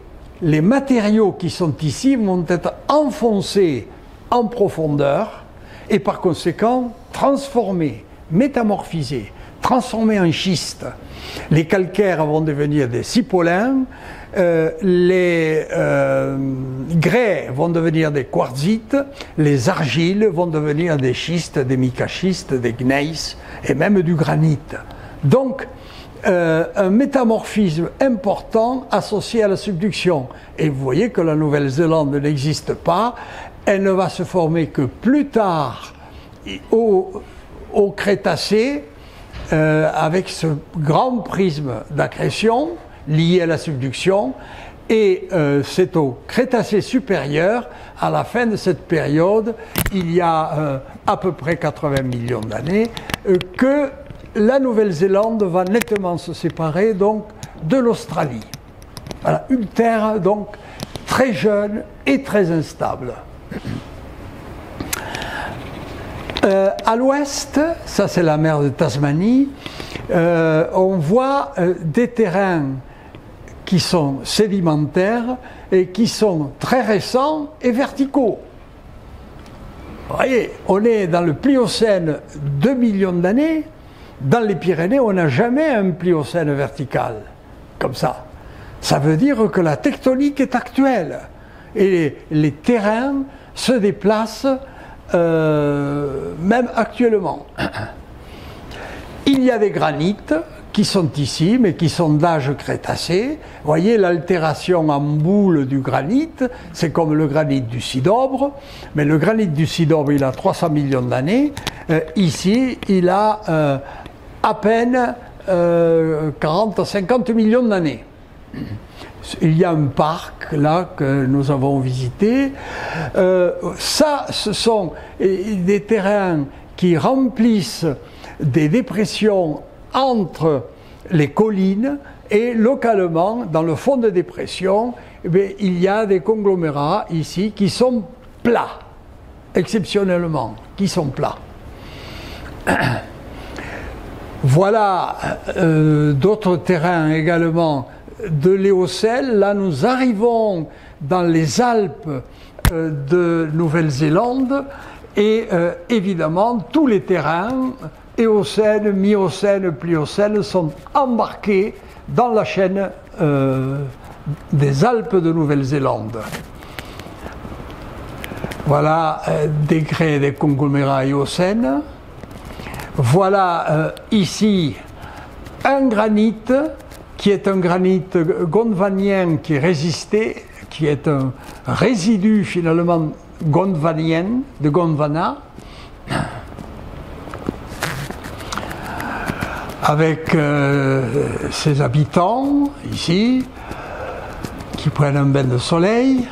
les matériaux qui sont ici vont être enfoncés en profondeur et par conséquent transformés, métamorphisés, transformés en schiste. Les calcaires vont devenir des cipolins, les grès vont devenir des quartzites, les argiles vont devenir des schistes, des micaschistes, des gneiss et même du granit. Donc, un métamorphisme important associé à la subduction. Et vous voyez que la Nouvelle-Zélande n'existe pas, elle ne va se former que plus tard au Crétacé, avec ce grand prisme d'accrétion lié à la subduction, et c'est au Crétacé supérieur, à la fin de cette période, il y a à peu près 80 millions d'années, que la Nouvelle-Zélande va nettement se séparer donc de l'Australie. Voilà, une terre donc très jeune et très instable. À l'ouest, ça c'est la mer de Tasmanie, on voit des terrains qui sont sédimentaires et qui sont très récents et verticaux. Vous voyez, on est dans le Pliocène 2 millions d'années. Dans les Pyrénées, on n'a jamais un Pliocène vertical, comme ça. Ça veut dire que la tectonique est actuelle. Et les terrains se déplacent même actuellement. Il y a des granites qui sont ici, mais qui sont d'âge crétacé. Vous voyez l'altération en boule du granit, c'est comme le granit du Sidobre, mais le granit du Sidobre, il a 300 millions d'années. Ici, il a à peine 40 à 50 millions d'années. Il y a un parc là que nous avons visité. Ça, ce sont des terrains qui remplissent des dépressions entre les collines et localement, dans le fond de dépression, il y a des conglomérats ici qui sont plats. exceptionnellement, qui sont plats. Voilà d'autres terrains également de l'Éocène. Là, nous arrivons dans les Alpes de Nouvelle-Zélande et évidemment, tous les terrains, Éocène, Miocène, Pliocène, sont embarqués dans la chaîne des Alpes de Nouvelle-Zélande. Voilà des grès et des conglomérats éocènes. Voilà ici un granit qui est un granit gondwanien qui est résisté, qui est un résidu finalement gondwanien, de Gondwana, avec ses habitants ici, qui prennent un bain de soleil.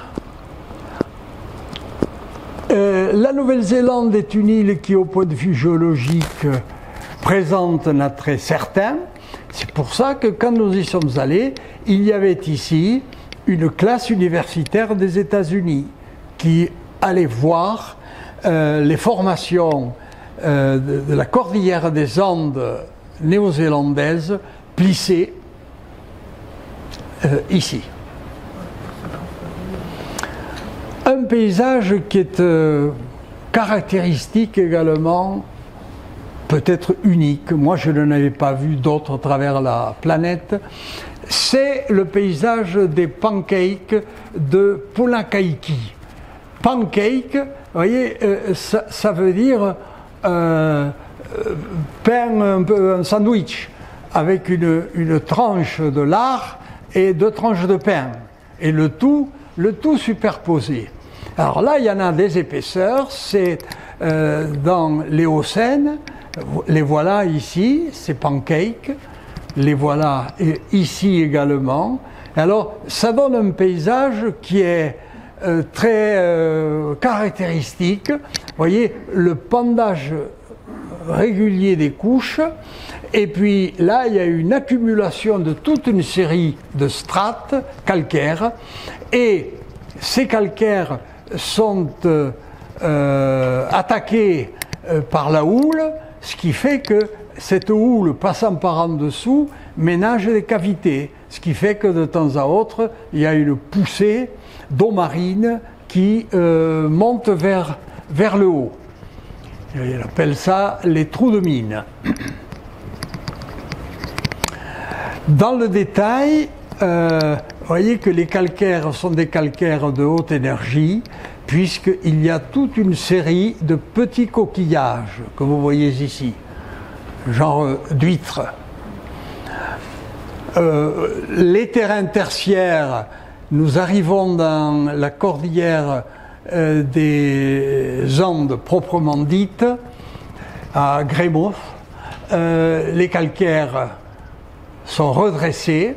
La Nouvelle-Zélande est une île qui, au point de vue géologique, présente un attrait certain. C'est pour ça que quand nous y sommes allés, il y avait ici une classe universitaire des États-Unis qui allait voir les formations de la cordillère des Andes néo-zélandaises plissées ici. Un paysage qui est caractéristique également, peut-être unique, moi je n'en avais pas vu d'autres à travers la planète, c'est le paysage des pancakes de Punakaiki. Pancake, vous voyez, ça veut dire pain, un sandwich, avec une tranche de lard et 2 tranches de pain, et le tout superposé. Alors là, il y en a des épaisseurs, c'est dans l'Éocène, les voilà ici, ces pancakes, les voilà ici également. Alors, ça donne un paysage qui est très caractéristique. Vous voyez, le pendage régulier des couches, et puis là, il y a une accumulation de toute une série de strates calcaires, et ces calcaires sont attaqués par la houle, ce qui fait que cette houle passant par en dessous ménage des cavités, ce qui fait que de temps à autre il y a une poussée d'eau marine qui monte vers le haut. On appelle ça les trous de mine. Dans le détail, vous voyez que les calcaires sont des calcaires de haute énergie, puisqu'il y a toute une série de petits coquillages que vous voyez ici, genre d'huîtres. Les terrains tertiaires, nous arrivons dans la cordillère des Andes proprement dites, à Greymouth. Les calcaires sont redressés.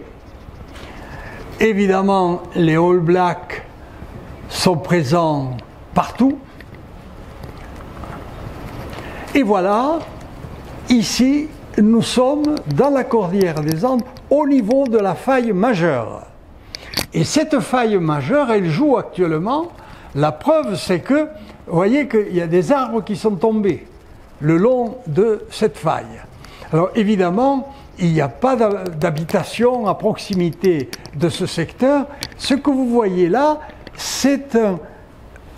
Évidemment, les All Blacks sont présents partout. Et voilà, ici, nous sommes dans la cordillère des Andes, au niveau de la faille majeure. Et cette faille majeure, elle joue actuellement. La preuve, c'est que, vous voyez qu'il y a des arbres qui sont tombés le long de cette faille. Alors évidemment, il n'y a pas d'habitation à proximité de ce secteur. Ce que vous voyez là, c'est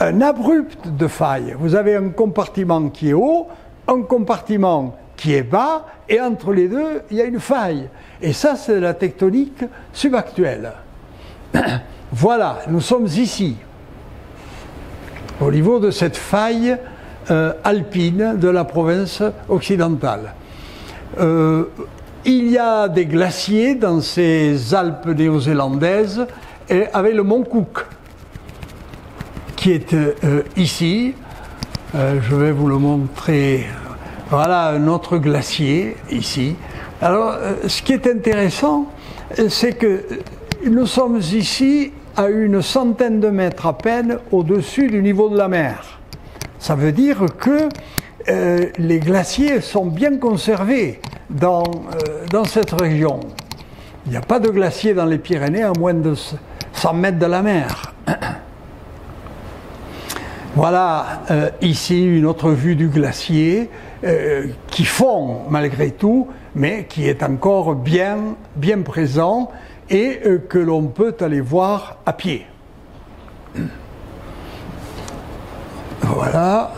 un abrupt de faille. Vous avez un compartiment qui est haut, un compartiment qui est bas, et entre les deux, il y a une faille. Et ça, c'est la tectonique subactuelle. Voilà, nous sommes ici, au niveau de cette faille alpine de la province occidentale. Il y a des glaciers dans ces Alpes néo-zélandaises, et avec le mont Cook, qui est ici. Je vais vous le montrer. Voilà un autre glacier ici. Alors, ce qui est intéressant, c'est que nous sommes ici à une centaine de mètres à peine au-dessus du niveau de la mer. Ça veut dire que les glaciers sont bien conservés dans cette région. Il n'y a pas de glacier dans les Pyrénées à moins de 100 mètres de la mer. Voilà ici une autre vue du glacier qui fond malgré tout, mais qui est encore bien présent et que l'on peut aller voir à pied. Voilà.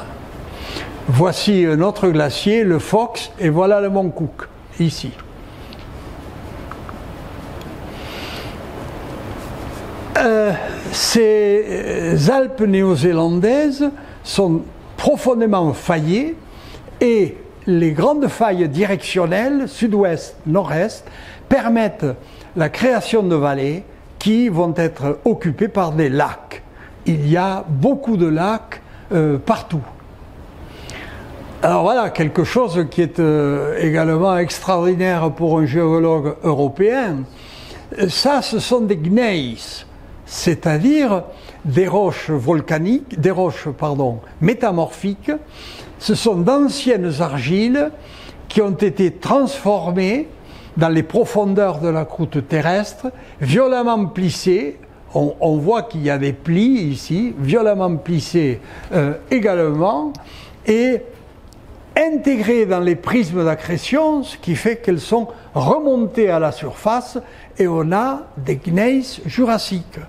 Voici un autre glacier, le Fox, et voilà le mont Cook, ici. Ces Alpes néo-zélandaises sont profondément faillées et les grandes failles directionnelles, sud-ouest, nord-est, permettent la création de vallées qui vont être occupées par des lacs. Il y a beaucoup de lacs partout. Alors voilà, quelque chose qui est également extraordinaire pour un géologue européen. Ça, ce sont des gneiss, c'est-à-dire des roches volcaniques, des roches, métamorphiques. Ce sont d'anciennes argiles qui ont été transformées dans les profondeurs de la croûte terrestre, violemment plissées. On voit qu'il y a des plis ici, violemment plissés également, et intégrées dans les prismes d'accrétion, ce qui fait qu'elles sont remontées à la surface et on a des gneiss jurassiques.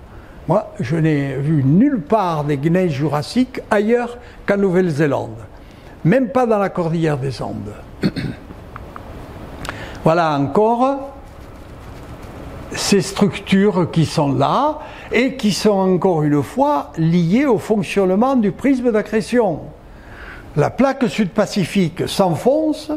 Moi, je n'ai vu nulle part des gneiss jurassiques ailleurs qu'en Nouvelle-Zélande, même pas dans la cordillère des Andes. Voilà encore ces structures qui sont là et qui sont encore une fois liées au fonctionnement du prisme d'accrétion. La plaque sud-pacifique s'enfonce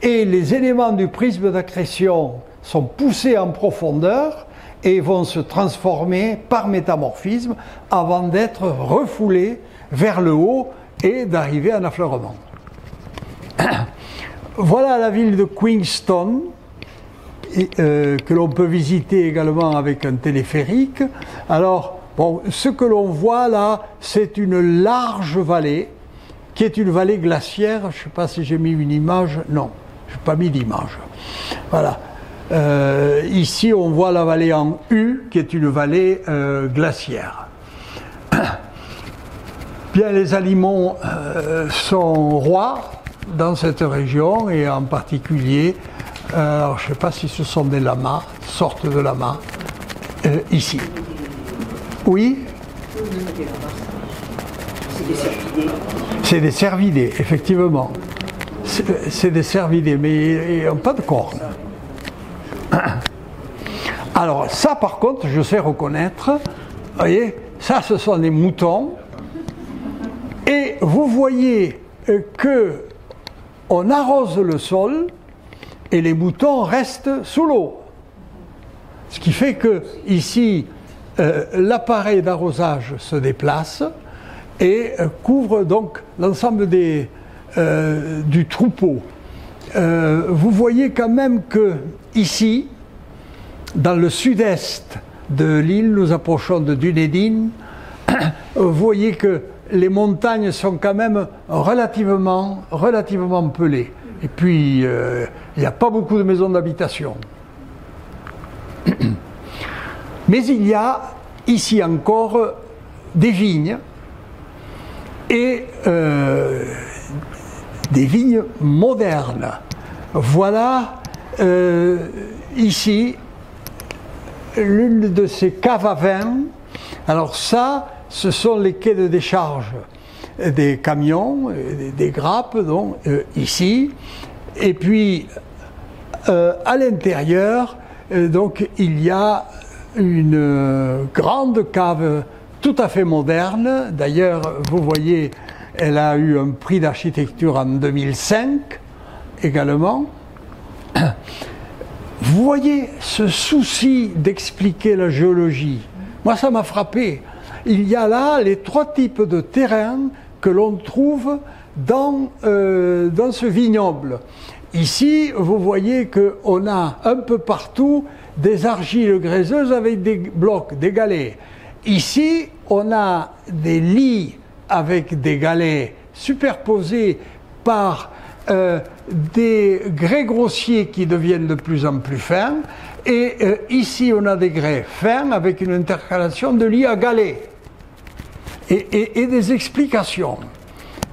et les éléments du prisme d'accrétion sont poussés en profondeur et vont se transformer par métamorphisme avant d'être refoulés vers le haut et d'arriver à un affleurement. Voilà la ville de Queenstown, que l'on peut visiter également avec un téléphérique. Alors, bon, ce que l'on voit là, c'est une large vallée, qui est une vallée glaciaire. Je ne sais pas si j'ai mis une image. Non, je n'ai pas mis d'image. Voilà. Ici, on voit la vallée en U, qui est une vallée glaciaire. Bien, les aliments sont rois dans cette région, et en particulier, alors je ne sais pas si ce sont des lamas, sortes de lamas, ici. Oui? C'est des cervidés, effectivement. C'est des cervidés, mais ils n'ont pas de cornes. Alors ça, par contre, je sais reconnaître. Vous voyez, ça, ce sont des moutons. Et vous voyez que on arrose le sol et les moutons restent sous l'eau. Ce qui fait que ici, l'appareil d'arrosage se déplace et couvre donc l'ensemble du troupeau. Vous voyez quand même que ici, dans le sud-est de l'île, nous approchons de Dunedin, vous voyez que les montagnes sont quand même relativement pelées. Et puis, il n'y a pas beaucoup de maisons d'habitation. Mais il y a ici encore des vignes, et des vignes modernes. Voilà ici l'une de ces caves à vin. Alors ça, ce sont les quais de décharge des camions, des grappes, donc ici. Et puis à l'intérieur, donc il y a une grande cave tout à fait moderne. D'ailleurs, vous voyez, elle a eu un prix d'architecture en 2005 également. Vous voyez ce souci d'expliquer la géologie. Moi, ça m'a frappé. Il y a là les trois types de terrains que l'on trouve dans ce vignoble. Ici, vous voyez qu'on a un peu partout des argiles gréseuses avec des blocs, des galets. Ici, on a des lits avec des galets superposés par des grès grossiers qui deviennent de plus en plus fins. Et ici, on a des grès fins avec une intercalation de lits à galets. et des explications.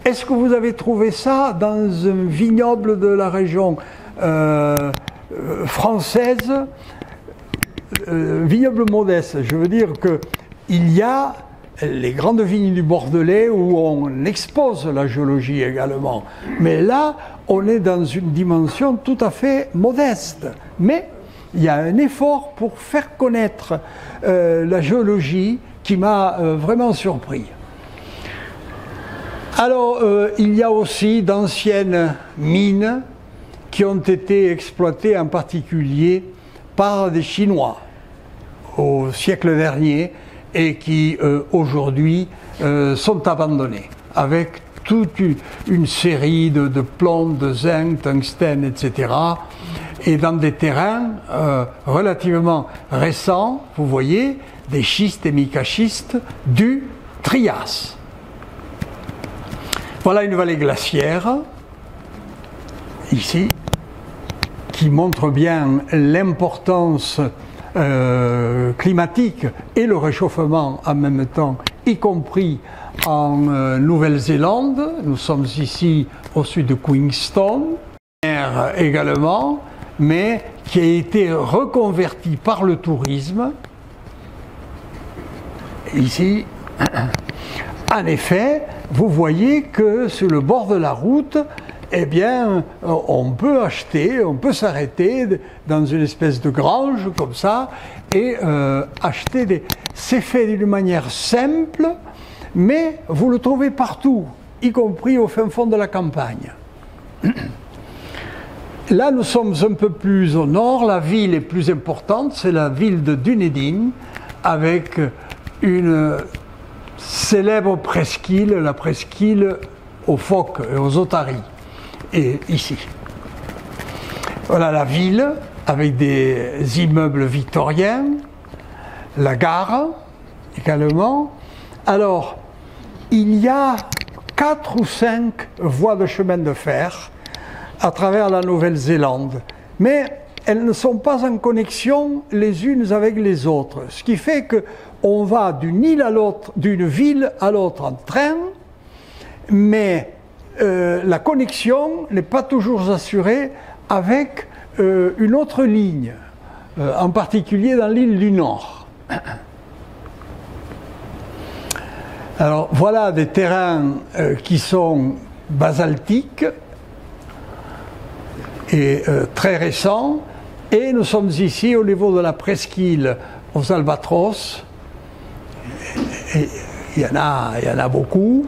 Est-ce que vous avez trouvé ça dans un vignoble de la région française, vignoble modeste? Je veux dire qu'il y a les grandes vignes du Bordelais où on expose la géologie également. Mais là, on est dans une dimension tout à fait modeste. Mais il y a un effort pour faire connaître la géologie qui m'a vraiment surpris. Alors, il y a aussi d'anciennes mines qui ont été exploitées en particulier par des Chinois au siècle dernier et qui aujourd'hui sont abandonnées avec toute une série de plomb, de zinc, tungstène, etc. Et dans des terrains relativement récents, vous voyez, des schistes et micaschistes du Trias. Voilà une vallée glaciaire, ici, qui montre bien l'importance climatique et le réchauffement en même temps, y compris en Nouvelle-Zélande. Nous sommes ici au sud de Queenstown, également, mais qui a été reconverti par le tourisme. Ici, en effet, vous voyez que sur le bord de la route, eh bien, on peut acheter, on peut s'arrêter dans une espèce de grange comme ça et acheter des... C'est fait d'une manière simple, mais vous le trouvez partout, y compris au fin fond de la campagne. Là, nous sommes un peu plus au nord, la ville est plus importante, c'est la ville de Dunedin, avec une célèbre presqu'île, la presqu'île aux phoques et aux otaries. Et ici. Voilà la ville avec des immeubles victoriens, la gare également. Alors, il y a 4 ou 5 voies de chemin de fer à travers la Nouvelle-Zélande, mais elles ne sont pas en connexion les unes avec les autres, ce qui fait qu'on va d'une île à l'autre, d'une ville à l'autre en train, mais la connexion n'est pas toujours assurée avec une autre ligne, en particulier dans l'île du Nord. Alors voilà des terrains qui sont basaltiques et très récents, et nous sommes ici au niveau de la presqu'île aux Albatros, et il y en a beaucoup,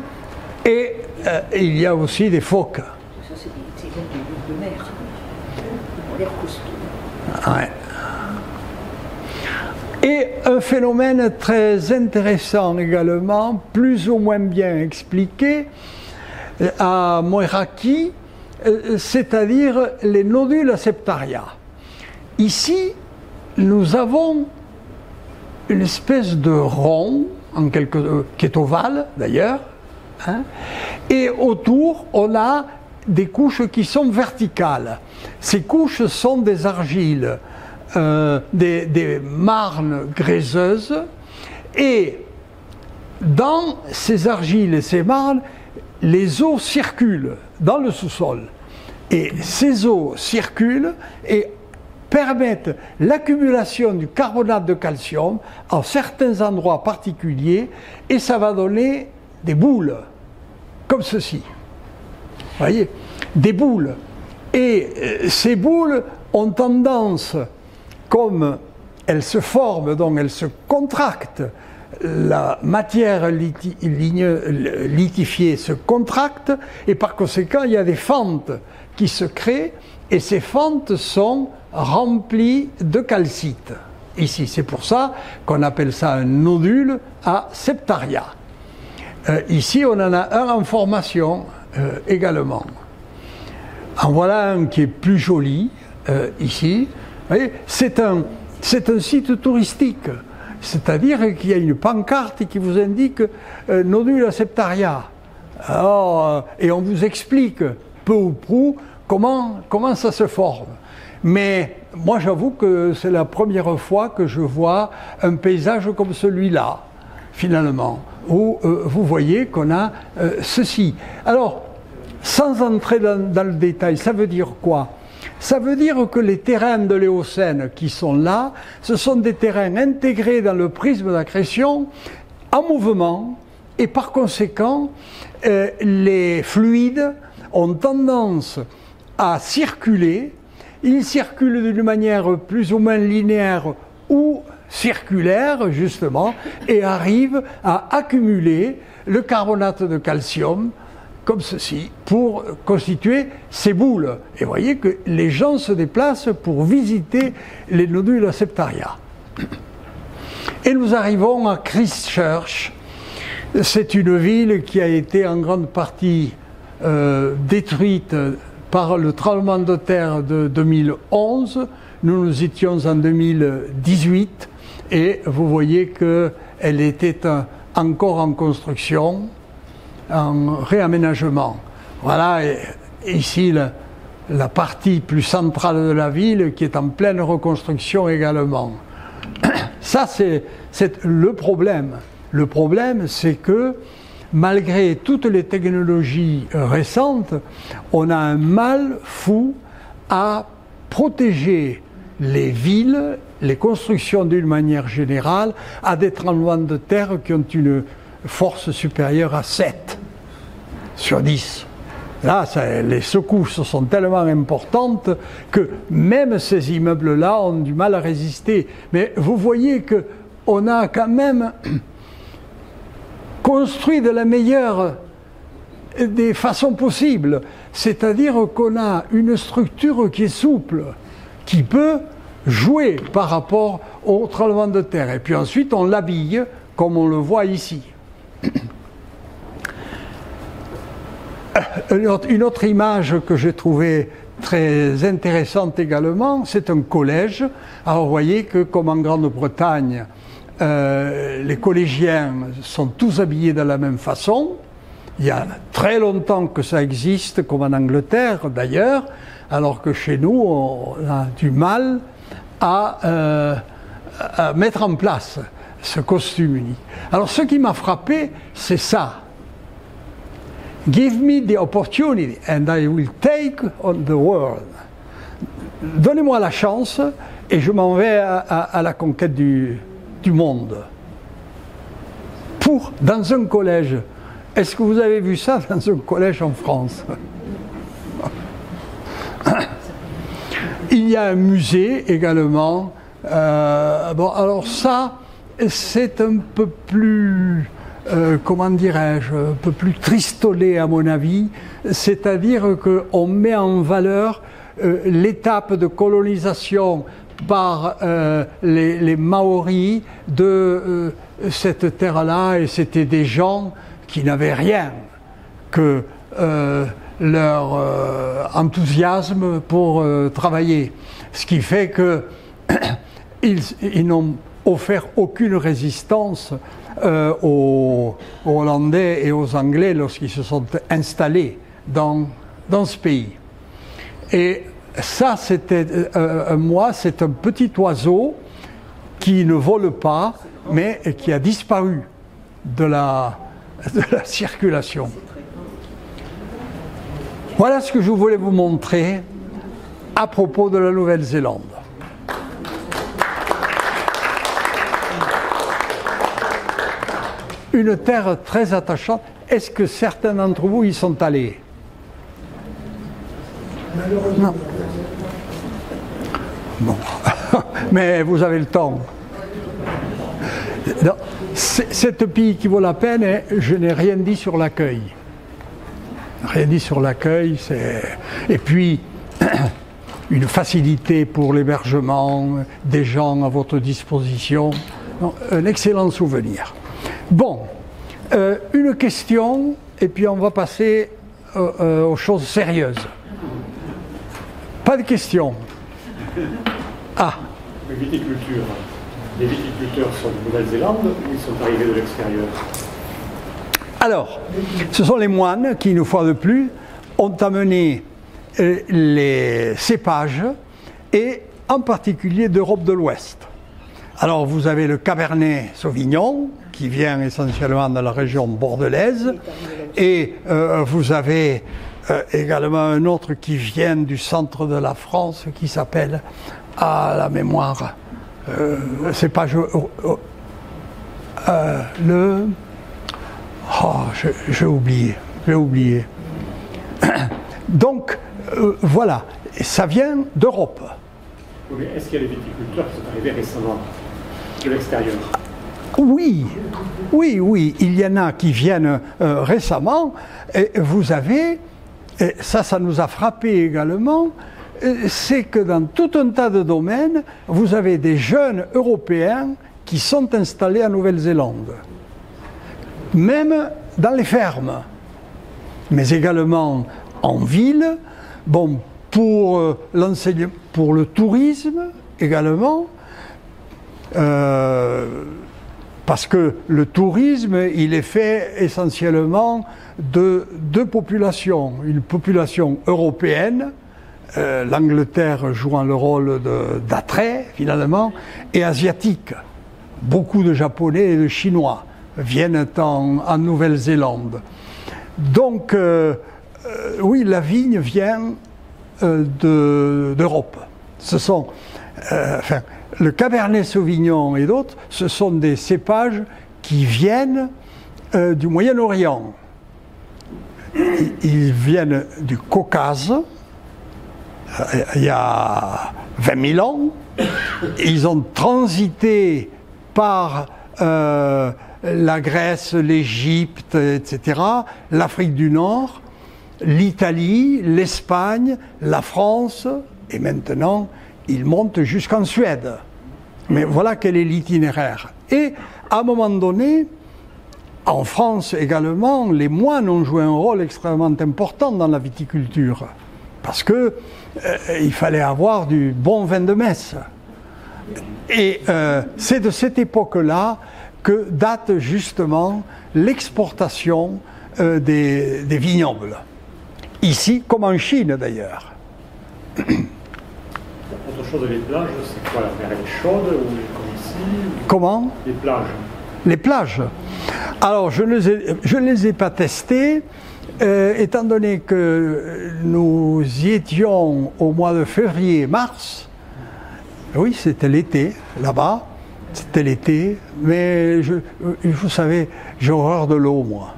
et il y a aussi des phoques. Ça, c'est des de mer. Ils ont l'air costauds. Ouais. Et un phénomène très intéressant également, plus ou moins bien expliqué, à Moeraki, c'est-à-dire les nodules à septaria. Ici, nous avons une espèce de rond, qui est ovale d'ailleurs, hein, et autour, on a des couches qui sont verticales. Ces couches sont des argiles, des marnes gréseuses, et dans ces argiles et ces marnes, les eaux circulent dans le sous-sol. Et ces eaux circulent et permettent l'accumulation du carbonate de calcium en certains endroits particuliers, et ça va donner des boules, comme ceci. Vous voyez, des boules. Et ces boules ont tendance, comme elles se forment, donc elles se contractent, la matière lithifiée se contracte, et par conséquent, il y a des fentes qui se créent, et ces fentes sont remplies de calcite. Ici, c'est pour ça qu'on appelle ça un nodule à septaria. Ici, on en a un en formation également. En voilà un qui est plus joli, ici. Vous voyez, c'est un site touristique. C'est-à-dire qu'il y a une pancarte qui vous indique nodule à septaria. Alors, et on vous explique peu ou prou comment ça se forme. Mais moi, j'avoue que c'est la première fois que je vois un paysage comme celui-là. finalement, où vous voyez qu'on a ceci. Alors, sans entrer dans le détail, ça veut dire quoi? Ça veut dire que les terrains de l'Éocène qui sont là, ce sont des terrains intégrés dans le prisme d'accrétion, en mouvement, et par conséquent, les fluides ont tendance à circuler. Ils circulent d'une manière plus ou moins linéaire ou circulaire, justement, et arrivent à accumuler le carbonate de calcium, comme ceci, pour constituer ces boules. Et vous voyez que les gens se déplacent pour visiter les nodules septaria. Et nous arrivons à Christchurch. C'est une ville qui a été en grande partie détruite par le tremblement de terre de 2011. Nous étions en 2018 et vous voyez qu'elle était encore en construction, en réaménagement. Voilà, et ici la partie plus centrale de la ville qui est en pleine reconstruction également. Ça, c'est le problème. Le problème, c'est que malgré toutes les technologies récentes, on a un mal fou à protéger les villes, les constructions d'une manière générale, à des tremblements de terre qui ont une force supérieure à 7 sur 10. Là, les secousses sont tellement importantes que même ces immeubles-là ont du mal à résister. Mais vous voyez qu'on a quand même construit de la meilleure des façons possibles. C'est-à-dire qu'on a une structure qui est souple, qui peut jouer par rapport au tremblement de terre. Et puis ensuite, on l'habille, comme on le voit ici. Une autre image que j'ai trouvée très intéressante également, c'est un collège. Alors vous voyez que comme en Grande-Bretagne, les collégiens sont tous habillés de la même façon. Il y a très longtemps que ça existe, comme en Angleterre d'ailleurs, alors que chez nous, on a du mal à mettre en place ce costume unique. Alors ce qui m'a frappé, c'est ça. Give me the opportunity and I will take on the world. Donnez-moi la chance et je m'en vais à la conquête du monde. Dans un collège. Est-ce que vous avez vu ça dans un collège en France? Il y a un musée également. Bon, alors ça, c'est un peu plus... comment dirais-je, un peu plus tristolé à mon avis, c'est-à-dire qu'on met en valeur l'étape de colonisation par les Maoris de cette terre-là, et c'était des gens qui n'avaient rien que leur enthousiasme pour travailler, ce qui fait que ils n'ont offert aucune résistance aux Hollandais et aux Anglais lorsqu'ils se sont installés dans ce pays. Et ça, c'était c'est un petit oiseau qui ne vole pas, mais qui a disparu de la circulation. Voilà ce que je voulais vous montrer à propos de la Nouvelle-Zélande. Une terre très attachante. Est-ce que certains d'entre vous y sont allés? Non. Bon. Mais vous avez le temps. Cette pays qui vaut la peine, je n'ai rien dit sur l'accueil. Rien dit sur l'accueil, et puis une facilité pour l'hébergement, des gens à votre disposition. Un excellent souvenir. Bon, une question, et puis on va passer aux choses sérieuses. Pas de questions. Ah. Viticulture. Les viticulteurs sont de Nouvelle-Zélande ou ils sont arrivés de l'extérieur? Alors, ce sont les moines qui, une fois de plus, ont amené les cépages, et en particulier d'Europe de l'Ouest. Alors vous avez le Cabernet Sauvignon, qui vient essentiellement de la région bordelaise, et vous avez également un autre qui vient du centre de la France, qui s'appelle, à la mémoire, c'est pas j'ai oublié. Donc voilà, ça vient d'Europe. Oui, est-ce qu'il y a des viticulteurs qui sont arrivés récemment de l'extérieur? Oui, il y en a qui viennent récemment, et vous avez, et ça nous a frappé également, c'est que dans tout un tas de domaines, vous avez des jeunes Européens qui sont installés en Nouvelle-Zélande, même dans les fermes, mais également en ville, bon, pour l'enseignement, pour le tourisme également, parce que le tourisme, il est fait essentiellement de deux populations, une population européenne, l'Angleterre jouant le rôle d'attrait finalement, et asiatique. Beaucoup de Japonais et de Chinois viennent en Nouvelle-Zélande. Donc, oui, la vigne vient d'Europe. Ce sont, le Cabernet Sauvignon et d'autres, ce sont des cépages qui viennent du Moyen-Orient. Ils viennent du Caucase, il y a 20 000 ans. Ils ont transité par la Grèce, l'Égypte, etc., l'Afrique du Nord, l'Italie, l'Espagne, la France, et maintenant, ils montent jusqu'en Suède. Mais voilà quel est l'itinéraire. Et à un moment donné, en France également, les moines ont joué un rôle extrêmement important dans la viticulture, parce que il fallait avoir du bon vin de messe. Et c'est de cette époque-là que date justement l'exportation des vignobles. Ici, comme en Chine d'ailleurs. Autre chose, les plages, c'est quoi? La mer est chaude ou comme ici? Comment? Les plages. Les plages. Alors, je ne les ai pas testées, étant donné que nous y étions au mois de février-mars. Oui, c'était l'été, là-bas. C'était l'été, mais vous savez, j'ai horreur de l'eau, moi.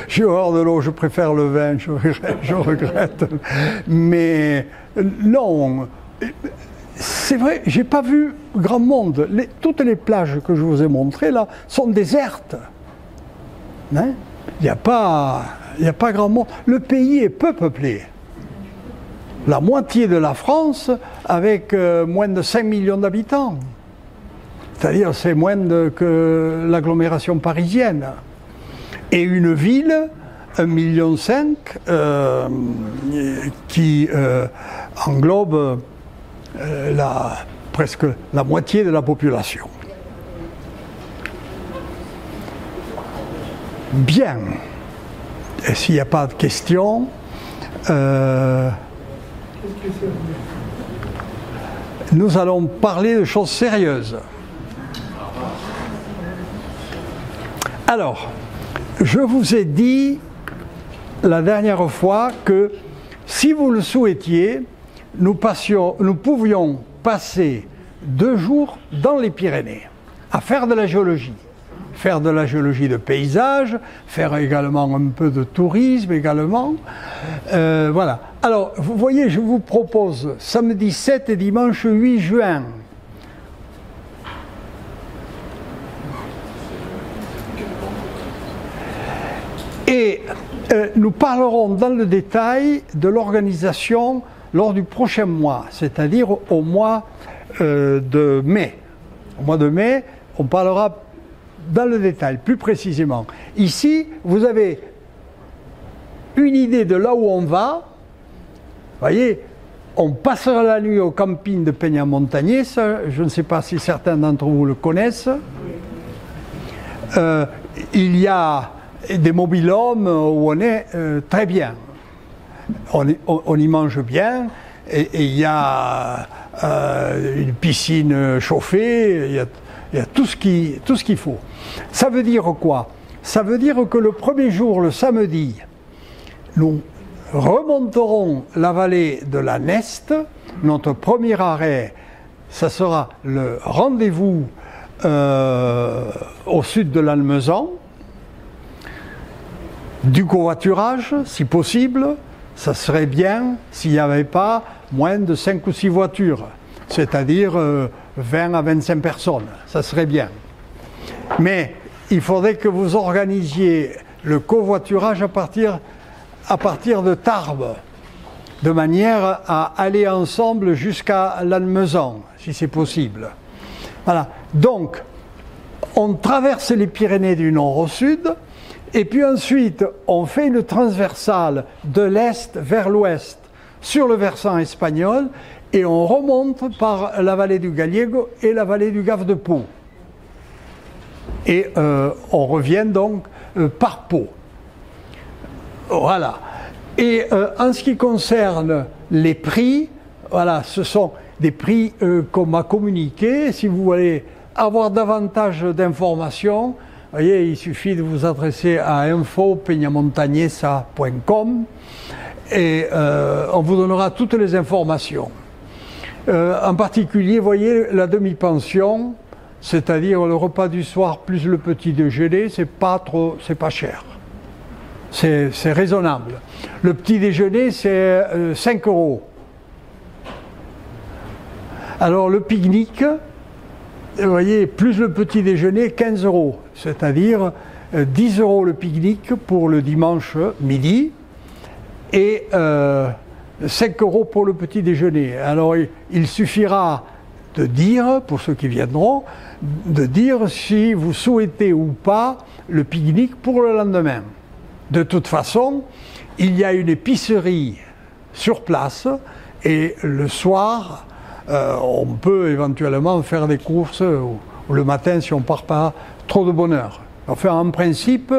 J'ai horreur de l'eau, je préfère le vin, je regrette. Mais non, c'est vrai, j'ai pas vu grand monde. Toutes les plages que je vous ai montrées là sont désertes. Hein? Il n'y a pas grand monde. Le pays est peu peuplé. La moitié de la France avec moins de 5 millions d'habitants. C'est-à-dire c'est moins que l'agglomération parisienne. Et une ville, 1,5 million, qui englobe presque la moitié de la population. Bien. Et s'il n'y a pas de questions, nous allons parler de choses sérieuses. Alors, je vous ai dit la dernière fois que si vous le souhaitiez, nous pouvions passer 2 jours dans les Pyrénées à faire de la géologie. Faire de la géologie de paysage, faire également un peu de tourisme également. Voilà. Alors, vous voyez, je vous propose samedi 7 et dimanche 8 juin. Et nous parlerons dans le détail de l'organisation lors du prochain mois, c'est-à-dire au mois de mai. Au mois de mai, on parlera dans le détail, plus précisément. Ici, vous avez une idée de là où on va. Vous voyez, on passera la nuit au camping de Peña-Montañés. Je ne sais pas si certains d'entre vous le connaissent. Il y a des mobil-homes où on est très bien. On y mange bien. et il y a une piscine chauffée, il y a tout ce qu'il faut. Ça veut dire quoi? Ça veut dire que le premier jour, le samedi, nous remonterons la vallée de la Neste. Notre premier arrêt, ça sera le rendez-vous au sud de l'Almezan. Du covoiturage, si possible, ça serait bien s'il n'y avait pas moins de 5 ou 6 voitures, c'est-à-dire 20 à 25 personnes, ça serait bien. Mais il faudrait que vous organisiez le covoiturage à partir de Tarbes, de manière à aller ensemble jusqu'à l'Almezan, si c'est possible. Voilà. Donc, on traverse les Pyrénées du nord au sud, et puis ensuite, on fait une transversale de l'est vers l'ouest sur le versant espagnol, et on remonte par la vallée du Gallego et la vallée du Gave de Pau. Et on revient donc par Pau. Voilà. Et en ce qui concerne les prix, voilà, ce sont des prix qu'on m'a communiqués. Si vous voulez avoir davantage d'informations, vous voyez, il suffit de vous adresser à info@peñamontañesa.com et on vous donnera toutes les informations. En particulier, vous voyez, la demi-pension, c'est-à-dire le repas du soir plus le petit déjeuner, c'est pas cher. C'est raisonnable. Le petit déjeuner, c'est 5 €. Alors le pique-nique, vous voyez, plus le petit déjeuner, 15 €. C'est-à-dire 10 € le pique-nique pour le dimanche midi et 5 € pour le petit déjeuner. Alors il suffira de dire, pour ceux qui viendront, de dire si vous souhaitez ou pas le pique-nique pour le lendemain. De toute façon, il y a une épicerie sur place et le soir, on peut éventuellement faire des courses ou le matin si on ne part pas trop de bonne heure. Enfin, en principe,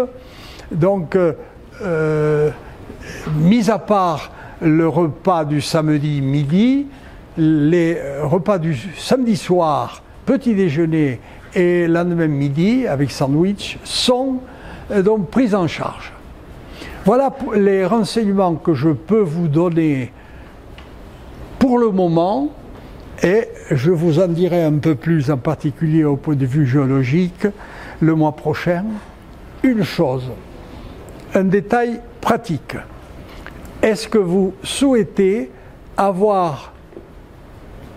donc, mis à part le repas du samedi midi, les repas du samedi soir, petit déjeuner et lendemain midi avec sandwich sont donc pris en charge. Voilà les renseignements que je peux vous donner pour le moment et je vous en dirai un peu plus, en particulier au point de vue géologique, le mois prochain. Une chose, un détail pratique. Est-ce que vous souhaitez avoir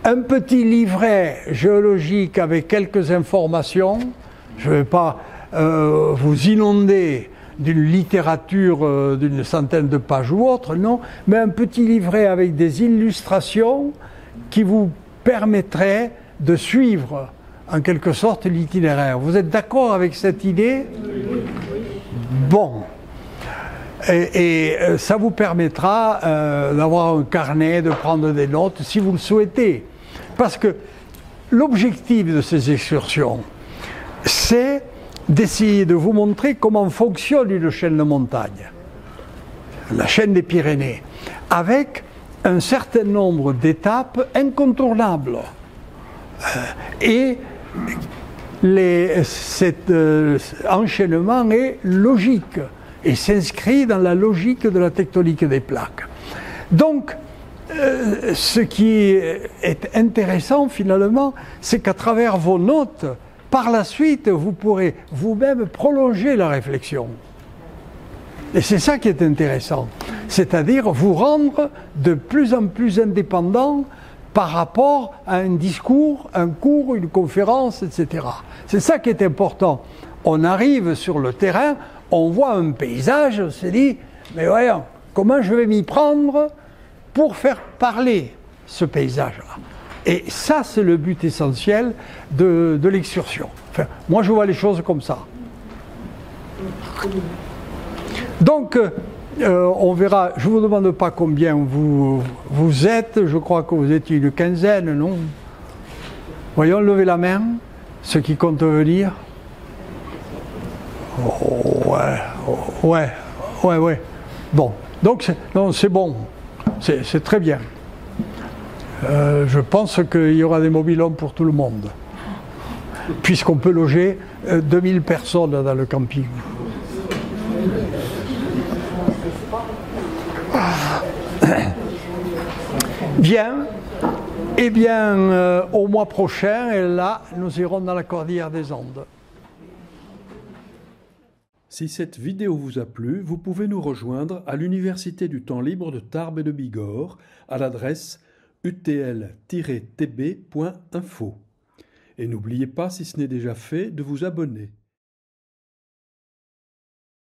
un petit livret géologique avec quelques informations? Je ne vais pas vous inonder d'une littérature d'une centaine de pages ou autre, non, mais un petit livret avec des illustrations qui vous permettraient de suivre en quelque sorte l'itinéraire. Vous êtes d'accord avec cette idée? Bon. Et ça vous permettra d'avoir un carnet, de prendre des notes si vous le souhaitez. Parce que l'objectif de ces excursions, c'est d'essayer de vous montrer comment fonctionne une chaîne de montagne, la chaîne des Pyrénées, avec un certain nombre d'étapes incontournables. Et cet enchaînement est logique et s'inscrit dans la logique de la tectonique des plaques. Donc, ce qui est intéressant finalement, c'est qu'à travers vos notes, par la suite, vous pourrez vous-même prolonger la réflexion. Et c'est ça qui est intéressant, c'est-à-dire vous rendre de plus en plus indépendant par rapport à un discours, un cours, une conférence, etc. C'est ça qui est important. On arrive sur le terrain, on voit un paysage, on se dit, mais voyons, comment je vais m'y prendre pour faire parler ce paysage-là? Et ça, c'est le but essentiel de l'excursion. Enfin, moi, je vois les choses comme ça. Donc, on verra. Je ne vous demande pas combien vous êtes. Je crois que vous étiez une quinzaine, non? Voyons, levez la main, ceux qui comptent venir. Oh, ouais. Bon, donc c'est bon. C'est très bien. Je pense qu'il y aura des mobil-homes pour tout le monde, puisqu'on peut loger 2000 personnes dans le camping. Bien. Eh bien, au mois prochain, et là, nous irons dans la Cordillère des Andes. Si cette vidéo vous a plu, vous pouvez nous rejoindre à l'Université du temps libre de Tarbes et de Bigorre à l'adresse utl-tb.info. Et n'oubliez pas, si ce n'est déjà fait, de vous abonner.